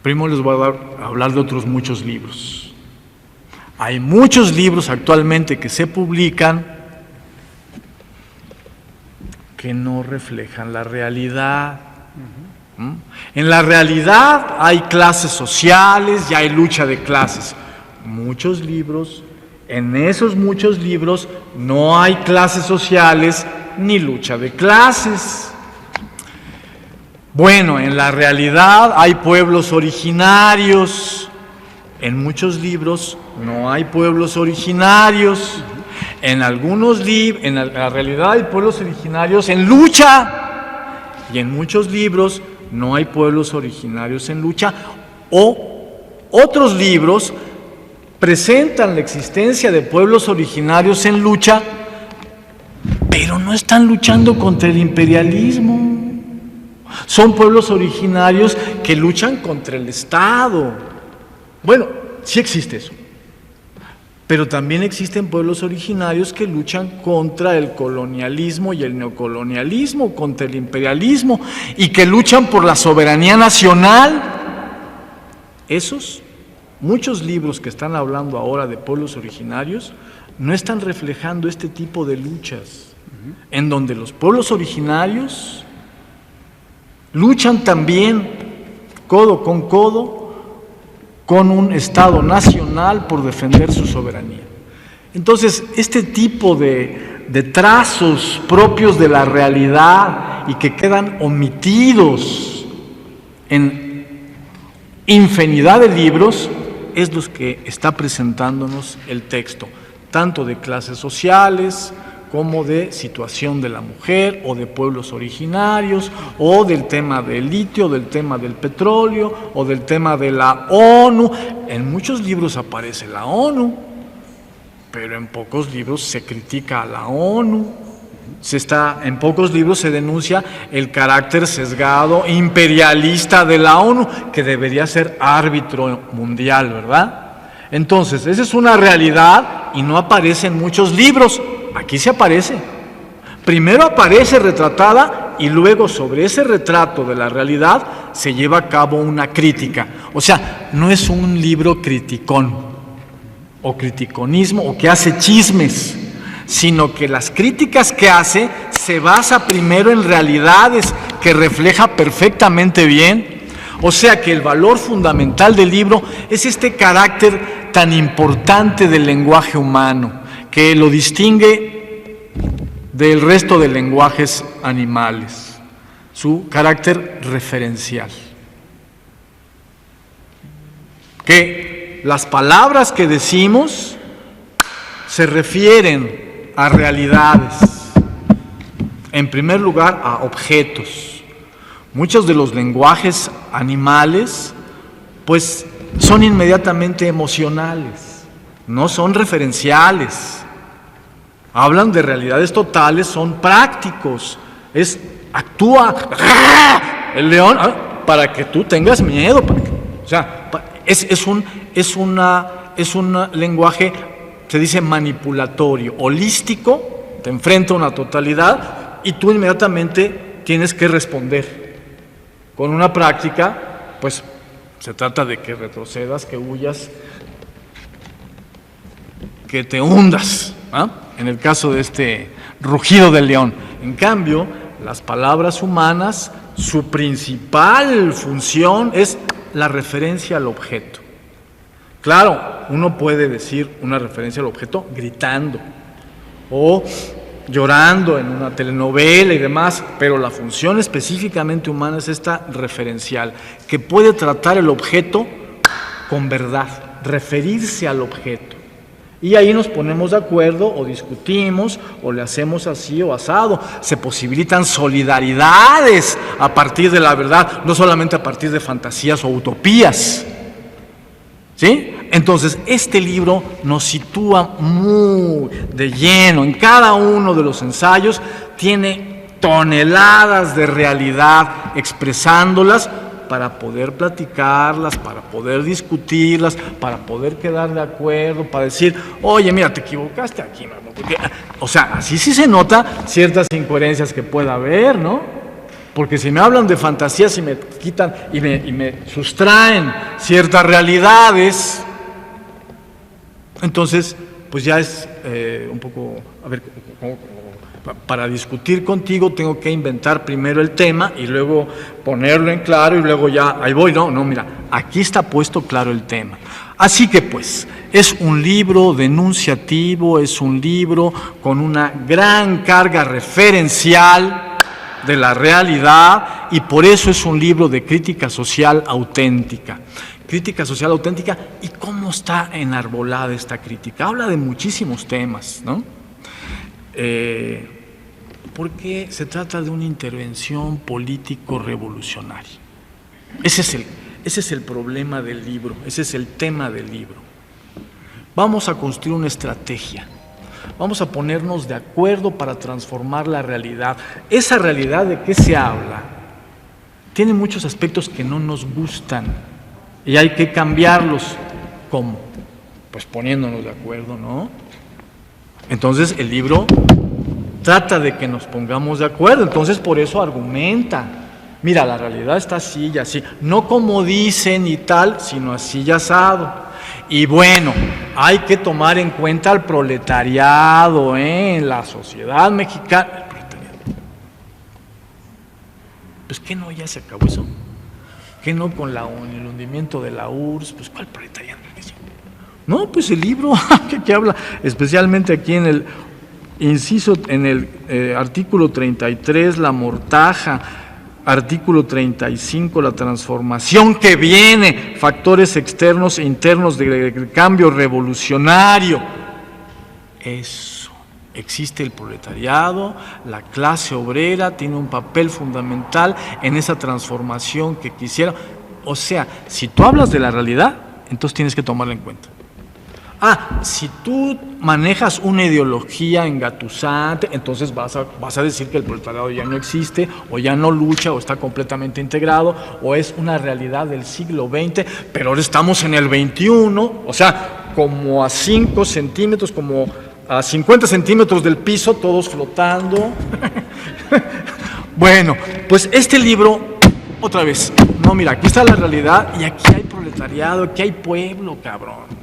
Primero les voy a hablar de otros muchos libros. Hay muchos libros actualmente que se publican que no reflejan la realidad. En la realidad hay clases sociales y hay lucha de clases. Muchos libros, en esos muchos libros no hay clases sociales ni lucha de clases. Bueno, en la realidad hay pueblos originarios. En muchos libros no hay pueblos originarios. En algunos libros, en la realidad hay pueblos originarios en lucha. Y en muchos libros no hay pueblos originarios en lucha. O otros libros presentan la existencia de pueblos originarios en lucha, pero no están luchando contra el imperialismo. Son pueblos originarios que luchan contra el Estado. Bueno, sí existe eso. Pero también existen pueblos originarios que luchan contra el colonialismo y el neocolonialismo, contra el imperialismo, y que luchan por la soberanía nacional. Muchos libros que están hablando ahora de pueblos originarios no están reflejando este tipo de luchas, en donde los pueblos originarios luchan también codo con un Estado nacional por defender su soberanía. Entonces, este tipo de trazos propios de la realidad y que quedan omitidos en infinidad de libros es los que está presentándonos el texto, tanto de clases sociales como de situación de la mujer o de pueblos originarios o del tema del litio, del tema del petróleo o del tema de la ONU. En muchos libros aparece la ONU, pero en pocos libros se critica a la ONU. En pocos libros se denuncia el carácter sesgado imperialista de la ONU, que debería ser árbitro mundial, ¿verdad? Entonces, esa es una realidad y no aparece en muchos libros. Aquí se aparece. Primero aparece retratada y luego sobre ese retrato de la realidad se lleva a cabo una crítica. O sea, no es un libro criticón o criticonismo o que hace chismes, sino que las críticas que hace se basa primero en realidades que refleja perfectamente bien. O sea que el valor fundamental del libro es este carácter tan importante del lenguaje humano, que lo distingue del resto de lenguajes animales, su carácter referencial. Que las palabras que decimos se refieren a realidades, en primer lugar a objetos. Muchos de los lenguajes animales, pues, son inmediatamente emocionales, no son referenciales. Hablan de realidades totales, son prácticos. Actúa el león para que tú tengas miedo. O sea, es un lenguaje, se dice manipulatorio, holístico, te enfrenta a una totalidad y tú inmediatamente tienes que responder. Con una práctica, pues se trata de que retrocedas, que huyas, que te hundas, en el caso de este rugido del león. En cambio, las palabras humanas, su principal función es la referencia al objeto. Claro, uno puede decir una referencia al objeto gritando o llorando en una telenovela y demás, pero la función específicamente humana es esta referencial, que puede tratar el objeto con verdad, referirse al objeto. Y ahí nos ponemos de acuerdo o discutimos o le hacemos así o asado. Se posibilitan solidaridades a partir de la verdad, no solamente a partir de fantasías o utopías. ¿Sí? Entonces, este libro nos sitúa muy de lleno. En cada uno de los ensayos tiene toneladas de realidad expresándolas para poder platicarlas, para poder discutirlas, para poder quedar de acuerdo, para decir, oye, mira, te equivocaste aquí, mano, porque, o sea, así sí se nota ciertas incoherencias que pueda haber, ¿no? Porque si me hablan de fantasías y me quitan y me sustraen ciertas realidades, entonces, pues ya es un poco, a ver, para discutir contigo tengo que inventar primero el tema y luego ponerlo en claro y luego ya, ahí voy, no, mira, aquí está puesto claro el tema. Así que pues, es un libro denunciativo, es un libro con una gran carga referencial de la realidad y por eso es un libro de crítica social auténtica. Crítica social auténtica, ¿y cómo está enarbolada esta crítica? Habla de muchísimos temas, ¿no? Porque se trata de una intervención político-revolucionaria. Ese es el problema del libro, ese es el tema del libro. Vamos a construir una estrategia, vamos a ponernos de acuerdo para transformar la realidad. Esa realidad de qué se habla tiene muchos aspectos que no nos gustan y hay que cambiarlos. ¿Cómo? Pues poniéndonos de acuerdo, ¿no? Entonces el libro trata de que nos pongamos de acuerdo, entonces por eso argumenta. Mira, la realidad está así y así, no como dicen y tal, sino así y asado. Y bueno, hay que tomar en cuenta al proletariado, en la sociedad mexicana. El proletariado. Pues ¿qué no? Ya se acabó eso. ¿Qué no con el hundimiento de la URSS? Pues ¿cuál proletariado? No, pues el libro que habla, especialmente aquí en el inciso, en el artículo 33, la mortaja, artículo 35, la transformación que viene, factores externos e internos de cambio revolucionario. Eso, existe el proletariado, la clase obrera tiene un papel fundamental en esa transformación que quisiera. O sea, si tú hablas de la realidad, entonces tienes que tomarla en cuenta. Si tú manejas una ideología engatusante, entonces vas a decir que el proletariado ya no existe, o ya no lucha, o está completamente integrado, o es una realidad del siglo XX, pero ahora estamos en el XXI, o sea, como a 5 centímetros, como a 50 centímetros del piso, todos flotando. Bueno, pues este libro, otra vez, no, mira, aquí está la realidad y aquí hay proletariado, aquí hay pueblo, cabrón.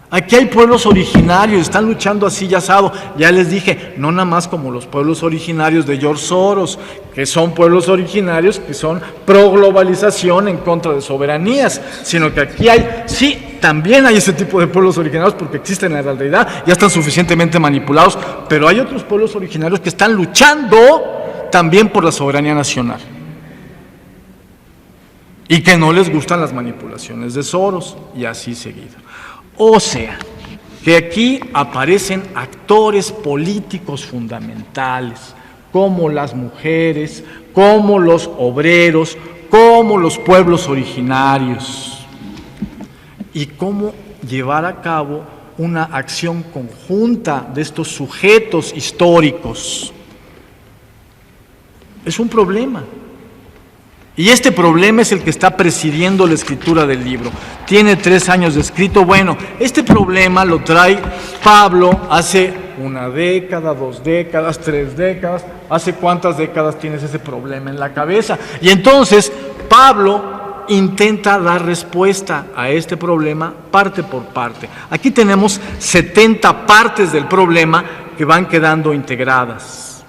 Aquí hay pueblos originarios, están luchando así y asado. Ya les dije, no nada más como los pueblos originarios de George Soros, que son pueblos originarios que son pro globalización en contra de soberanías, sino que aquí hay, sí, también hay ese tipo de pueblos originarios porque existen en la realidad, ya están suficientemente manipulados, pero hay otros pueblos originarios que están luchando también por la soberanía nacional y que no les gustan las manipulaciones de Soros y así seguido. O sea, que aquí aparecen actores políticos fundamentales, como las mujeres, como los obreros, como los pueblos originarios, y cómo llevar a cabo una acción conjunta de estos sujetos históricos. Es un problema. Y este problema es el que está presidiendo la escritura del libro. Tiene 3 años de escrito. Bueno, este problema lo trae Pablo hace 1 década, 2 décadas, 3 décadas. ¿Hace cuántas décadas tienes ese problema en la cabeza? Y entonces Pablo intenta dar respuesta a este problema parte por parte. Aquí tenemos 70 partes del problema que van quedando integradas.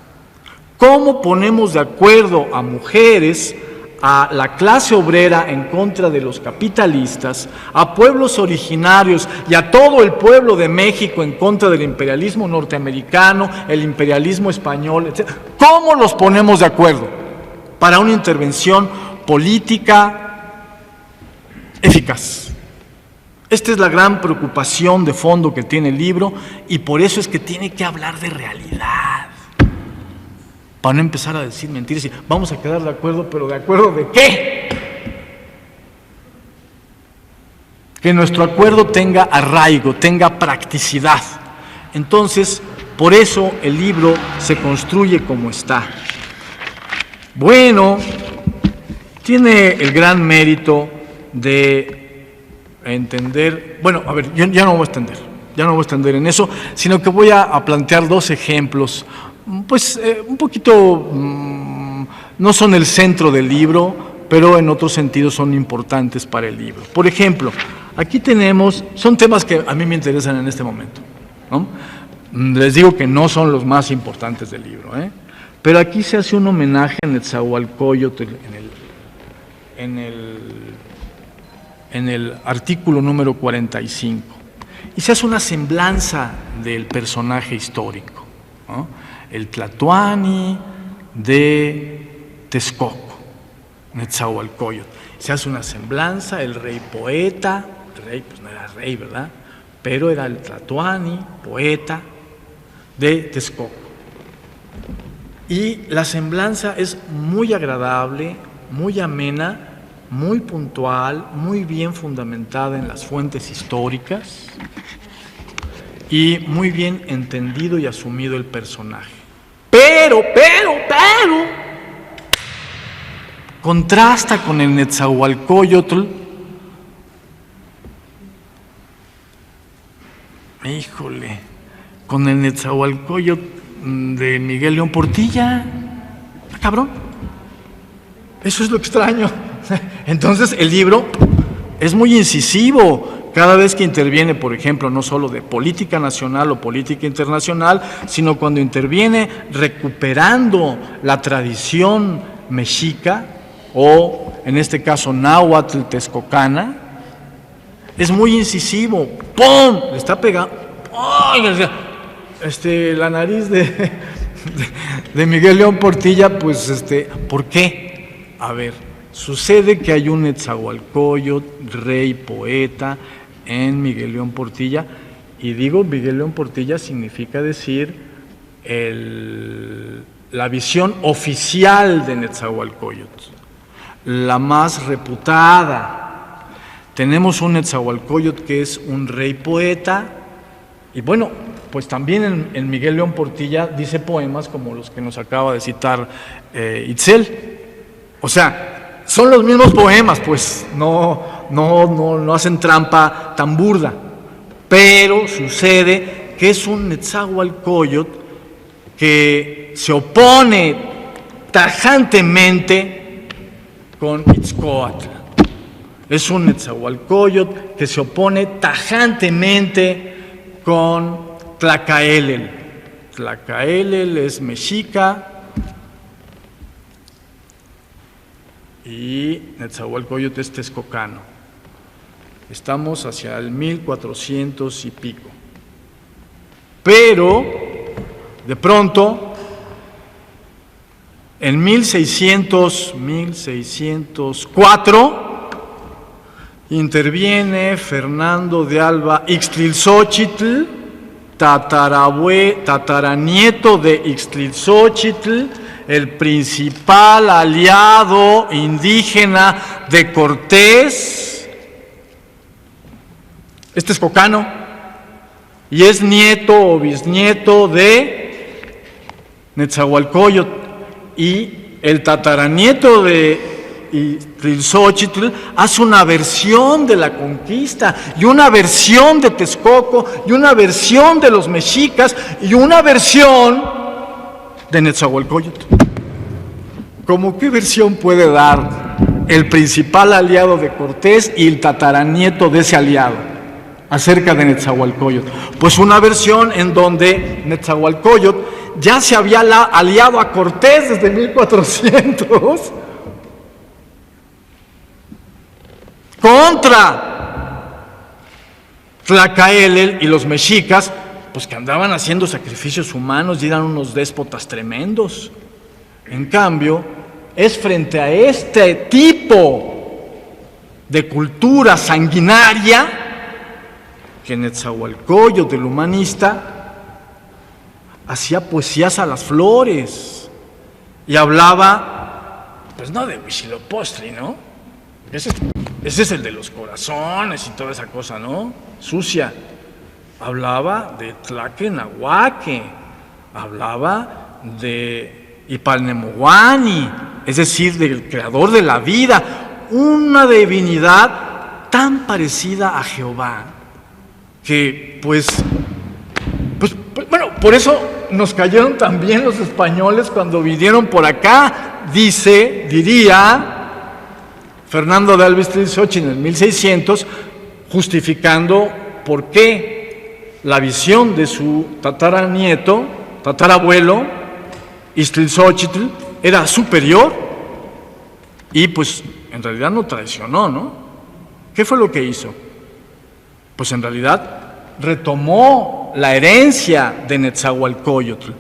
¿Cómo ponemos de acuerdo a mujeres, a la clase obrera en contra de los capitalistas, a pueblos originarios y a todo el pueblo de México en contra del imperialismo norteamericano, el imperialismo español, etc.? ¿Cómo los ponemos de acuerdo para una intervención política eficaz? Esta es la gran preocupación de fondo que tiene el libro y por eso es que tiene que hablar de realidad. Para no empezar a decir mentiras y vamos a quedar de acuerdo, pero ¿de acuerdo de qué? Que nuestro acuerdo tenga arraigo, tenga practicidad. Entonces, Por eso el libro se construye como está. Bueno, tiene el gran mérito de entender, bueno, a ver, yo ya no voy a extender en eso, sino que voy a plantear dos ejemplos, pues un poquito, no son el centro del libro, pero en otro sentido son importantes para el libro. Por ejemplo, aquí tenemos, son temas que a mí me interesan en este momento, ¿no? Les digo que no son los más importantes del libro, pero aquí se hace un homenaje a Netzahualcóyotl en el artículo número 45, y se hace una semblanza del personaje histórico, ¿no? El Tlatoani de Texcoco, Netzahualcóyotl. Se hace una semblanza, el rey poeta, el rey pues no era rey, ¿verdad? Pero era el Tlatoani, poeta de Texcoco. Y la semblanza es muy agradable, muy amena, muy puntual, muy bien fundamentada en las fuentes históricas y muy bien entendido y asumido el personaje. Pero, contrasta con el Netzahualcóyotl, híjole, con el Netzahualcóyotl de Miguel León Portilla. Cabrón, eso es lo extraño. Entonces el libro es muy incisivo cada vez que interviene, por ejemplo, no solo de política nacional o política internacional, sino cuando interviene recuperando la tradición mexica, o en este caso náhuatl texcocana, es muy incisivo. ¡Pum! Le está pegando. ¡Ay! La nariz de Miguel León Portilla, pues, ¿por qué? A ver, sucede que hay un Netzahualcóyotl, rey poeta, en Miguel León Portilla, y digo Miguel León Portilla significa decir la visión oficial de Netzahualcóyotl, la más reputada. Tenemos un Netzahualcóyotl que es un rey poeta, y bueno, pues también en Miguel León Portilla dice poemas como los que nos acaba de citar Itzel. O sea, son los mismos poemas, pues no hacen trampa tan burda, pero sucede que es un Netzahualcóyotl que se opone tajantemente con Itzcoatl. Es un Netzahualcóyotl que se opone tajantemente con Tlacaelel. Tlacaelel es mexica y Netzahualcóyotl es texcocano. Estamos hacia el 1400 y pico. Pero, de pronto, en 1604, interviene Fernando de Alba Ixtlilxóchitl, tataranieto de Ixtlilxóchitl, el principal aliado indígena de Cortés. Es texcocano y es nieto o bisnieto de Netzahualcóyotl, y el tataranieto de Ixtlilxóchitl hace una versión de la conquista, y una versión de Texcoco, y una versión de los mexicas, y una versión de Netzahualcóyotl. ¿Cómo qué versión puede dar el principal aliado de Cortés y el tataranieto de ese aliado acerca de Netzahualcóyotl? Pues una versión en donde Netzahualcóyotl ya se había aliado a Cortés desde 1400 contra Tlacaelel y los mexicas, pues que andaban haciendo sacrificios humanos y eran unos déspotas tremendos. En cambio, es frente a este tipo de cultura sanguinaria que Netzahualcóyotl, el humanista, hacía poesías a las flores y hablaba, pues no de Huitzilopochtli, ¿no? Ese es el de los corazones y toda esa cosa, ¿no? Sucia. Hablaba de Tlaquenahuaque, hablaba de Ipalnemohuani, es decir, del creador de la vida, una divinidad tan parecida a Jehová, que pues bueno, por eso nos cayeron también los españoles cuando vinieron por acá, diría Fernando de Alba Ixtlilxóchitl en 1600, justificando por qué la visión de su tatarabuelo, Ixtlilxóchitl, era superior y pues en realidad no traicionó, ¿no? ¿Qué fue lo que hizo? Pues en realidad retomó la herencia de Netzahualcóyotl.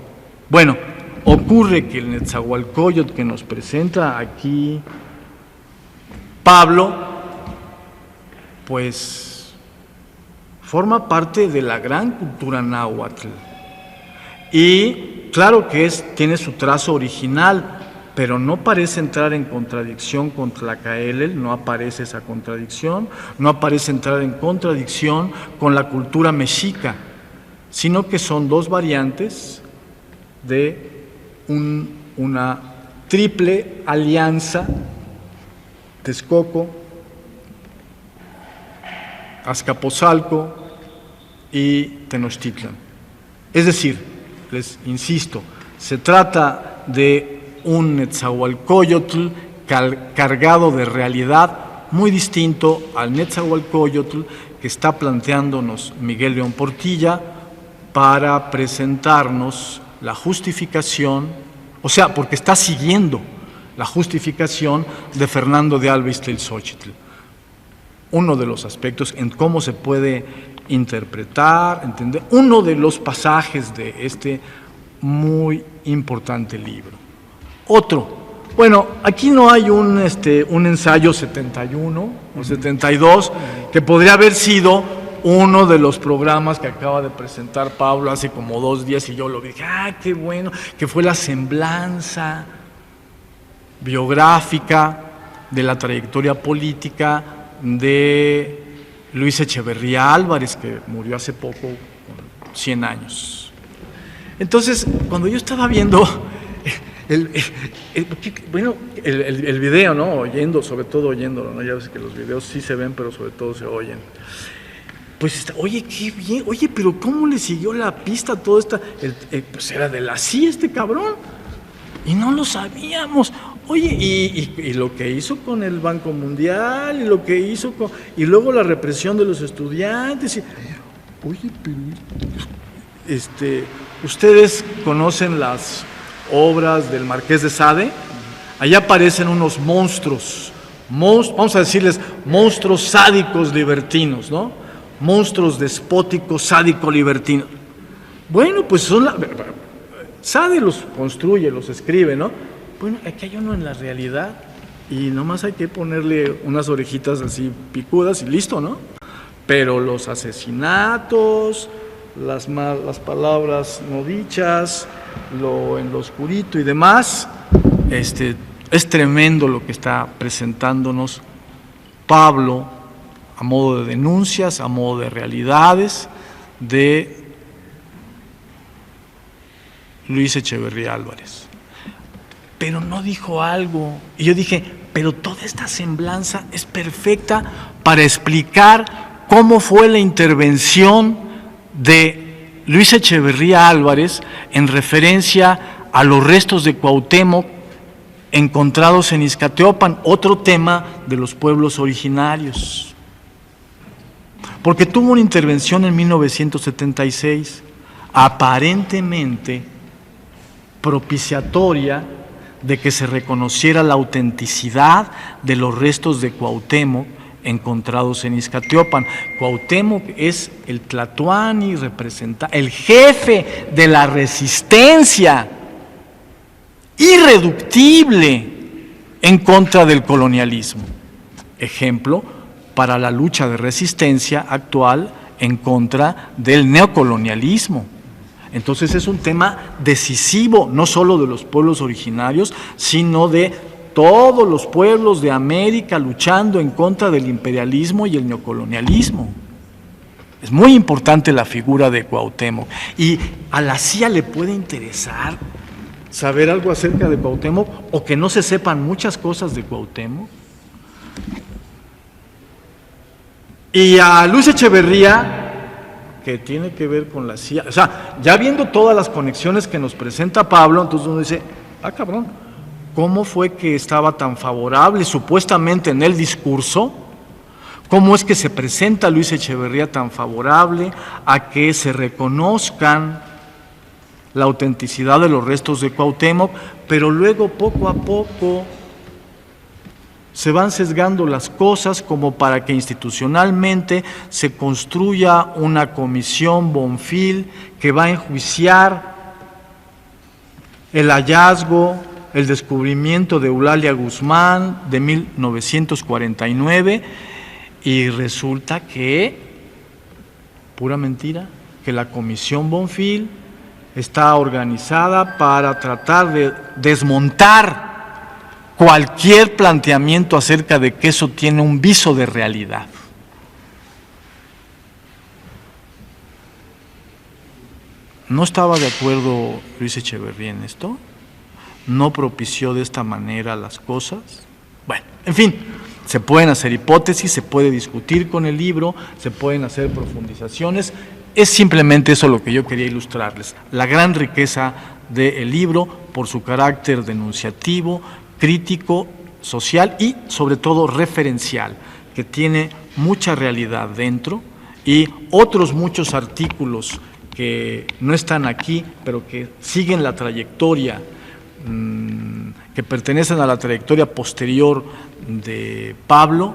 Bueno, ocurre que el Netzahualcóyotl que nos presenta aquí Pablo, pues forma parte de la gran cultura náhuatl. Y claro que tiene su trazo original, pero no parece entrar en contradicción con Tlacaelel, no aparece esa contradicción, no aparece entrar en contradicción con la cultura mexica, sino que son dos variantes de una triple alianza: Texcoco, Azcapotzalco y Tenochtitlan. Es decir, les insisto, se trata de un Netzahualcóyotl cargado de realidad muy distinto al Netzahualcóyotl que está planteándonos Miguel León Portilla para presentarnos la justificación, o sea, porque está siguiendo la justificación de Fernando de Alba Ixtlilxóchitl. Uno de los aspectos en cómo se puede interpretar, entender, uno de los pasajes de este muy importante libro. Otro, bueno, aquí no hay un ensayo 71 o 72 que podría haber sido uno de los programas que acaba de presentar Pablo hace como 2 días y yo lo vi, dije, qué bueno, que fue la semblanza biográfica de la trayectoria política de Luis Echeverría Álvarez, que murió hace poco, con 100 años. Entonces, cuando yo estaba viendo el video, ¿no? Oyendo, sobre todo oyéndolo, ¿no? Ya ves que los videos sí se ven, pero sobre todo se oyen. Pues, oye, qué bien, oye, pero ¿cómo le siguió la pista a todo esta? Pues era de la CIA este cabrón, y no lo sabíamos. Oye, y lo que hizo con el Banco Mundial, y lo que hizo y luego la represión de los estudiantes. Oye, pero ustedes conocen las obras del Marqués de Sade. Allá aparecen unos monstruos, vamos a decirles monstruos sádicos libertinos, ¿no? Monstruos despóticos, sádicos libertinos. Bueno, pues Sade los construye, los escribe, ¿no? Bueno, aquí hay uno en la realidad y nomás hay que ponerle unas orejitas así picudas y listo, ¿no? Pero los asesinatos, las palabras no dichas, en lo oscurito y demás, es tremendo lo que está presentándonos Pablo a modo de denuncias, a modo de realidades de Luis Echeverría Álvarez. Pero no dijo algo, y yo dije, pero toda esta semblanza es perfecta para explicar cómo fue la intervención de Luis Echeverría Álvarez en referencia a los restos de Cuauhtémoc encontrados en Izcateopan, otro tema de los pueblos originarios. Porque tuvo una intervención en 1976, aparentemente propiciatoria de que se reconociera la autenticidad de los restos de Cuauhtémoc encontrados en Izcateopan. Cuauhtémoc es el tlatoani, representa el jefe de la resistencia irreductible en contra del colonialismo. Ejemplo para la lucha de resistencia actual en contra del neocolonialismo. Entonces es un tema decisivo, no solo de los pueblos originarios, sino de todos los pueblos de América luchando en contra del imperialismo y el neocolonialismo. Es muy importante la figura de Cuauhtémoc. Y a la CIA le puede interesar saber algo acerca de Cuauhtémoc o que no se sepan muchas cosas de Cuauhtémoc. Y a Luis Echeverría, que tiene que ver con la CIA, o sea, ya viendo todas las conexiones que nos presenta Pablo, entonces uno dice, cabrón, ¿cómo fue que estaba tan favorable supuestamente en el discurso? ¿Cómo es que se presenta Luis Echeverría tan favorable a que se reconozcan la autenticidad de los restos de Cuauhtémoc, pero luego poco a poco se van sesgando las cosas como para que institucionalmente se construya una comisión Bonfil que va a enjuiciar el hallazgo, el descubrimiento de Eulalia Guzmán de 1949, y resulta que, pura mentira, que la comisión Bonfil está organizada para tratar de desmontar cualquier planteamiento acerca de que eso tiene un viso de realidad. ¿No estaba de acuerdo Luis Echeverría en esto? ¿No propició de esta manera las cosas? Bueno, en fin, se pueden hacer hipótesis, se puede discutir con el libro, se pueden hacer profundizaciones. Es simplemente eso lo que yo quería ilustrarles, la gran riqueza del libro por su carácter denunciativo, crítico, social y sobre todo referencial, que tiene mucha realidad dentro, y otros muchos artículos que no están aquí, pero que siguen la trayectoria, que pertenecen a la trayectoria posterior de Pablo,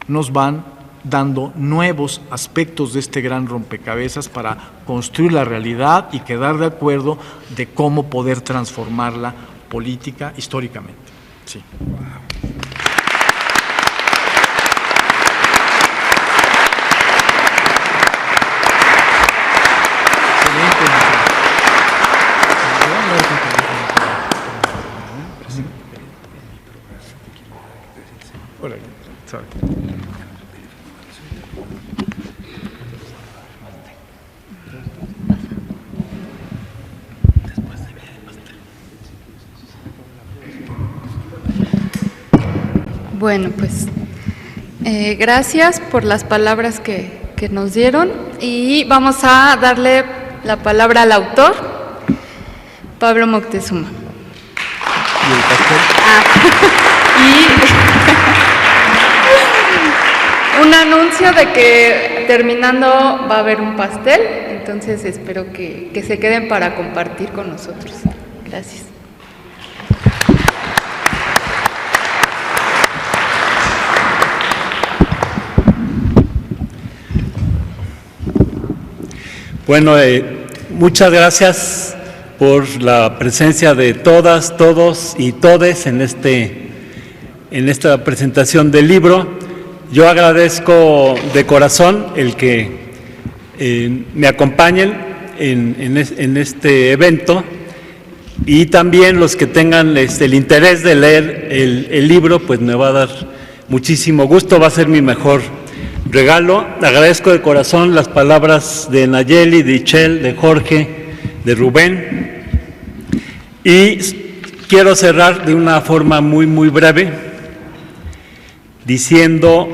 nos van dando nuevos aspectos de este gran rompecabezas para construir la realidad y quedar de acuerdo de cómo poder transformarla política históricamente. Sí. Bueno, pues gracias por las palabras que nos dieron, y vamos a darle la palabra al autor, Pablo Moctezuma. ¿Y el pastel? Y un anuncio de que terminando va a haber un pastel, entonces espero que se queden para compartir con nosotros. Gracias. Bueno, muchas gracias por la presencia de todas, todos y todes en esta presentación del libro. Yo agradezco de corazón el que me acompañen en este evento, y también los que tengan el interés de leer el libro, pues me va a dar muchísimo gusto, va a ser mi mejor regalo. Agradezco de corazón las palabras de Nayeli, de Ichel, de Jorge, de Rubén, y quiero cerrar de una forma muy, muy breve diciendo: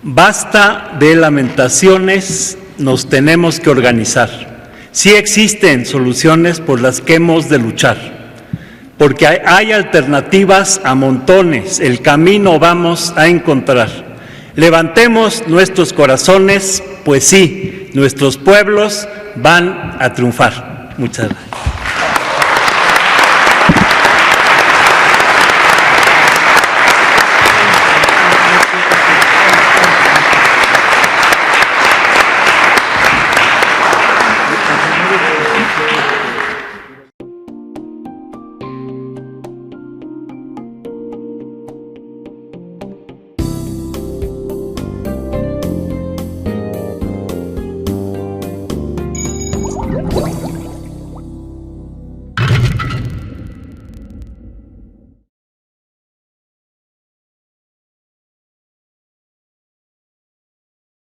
basta de lamentaciones, nos tenemos que organizar. Sí existen soluciones por las que hemos de luchar, porque hay alternativas a montones, el camino vamos a encontrar. Levantemos nuestros corazones, pues sí, nuestros pueblos van a triunfar. Muchas gracias.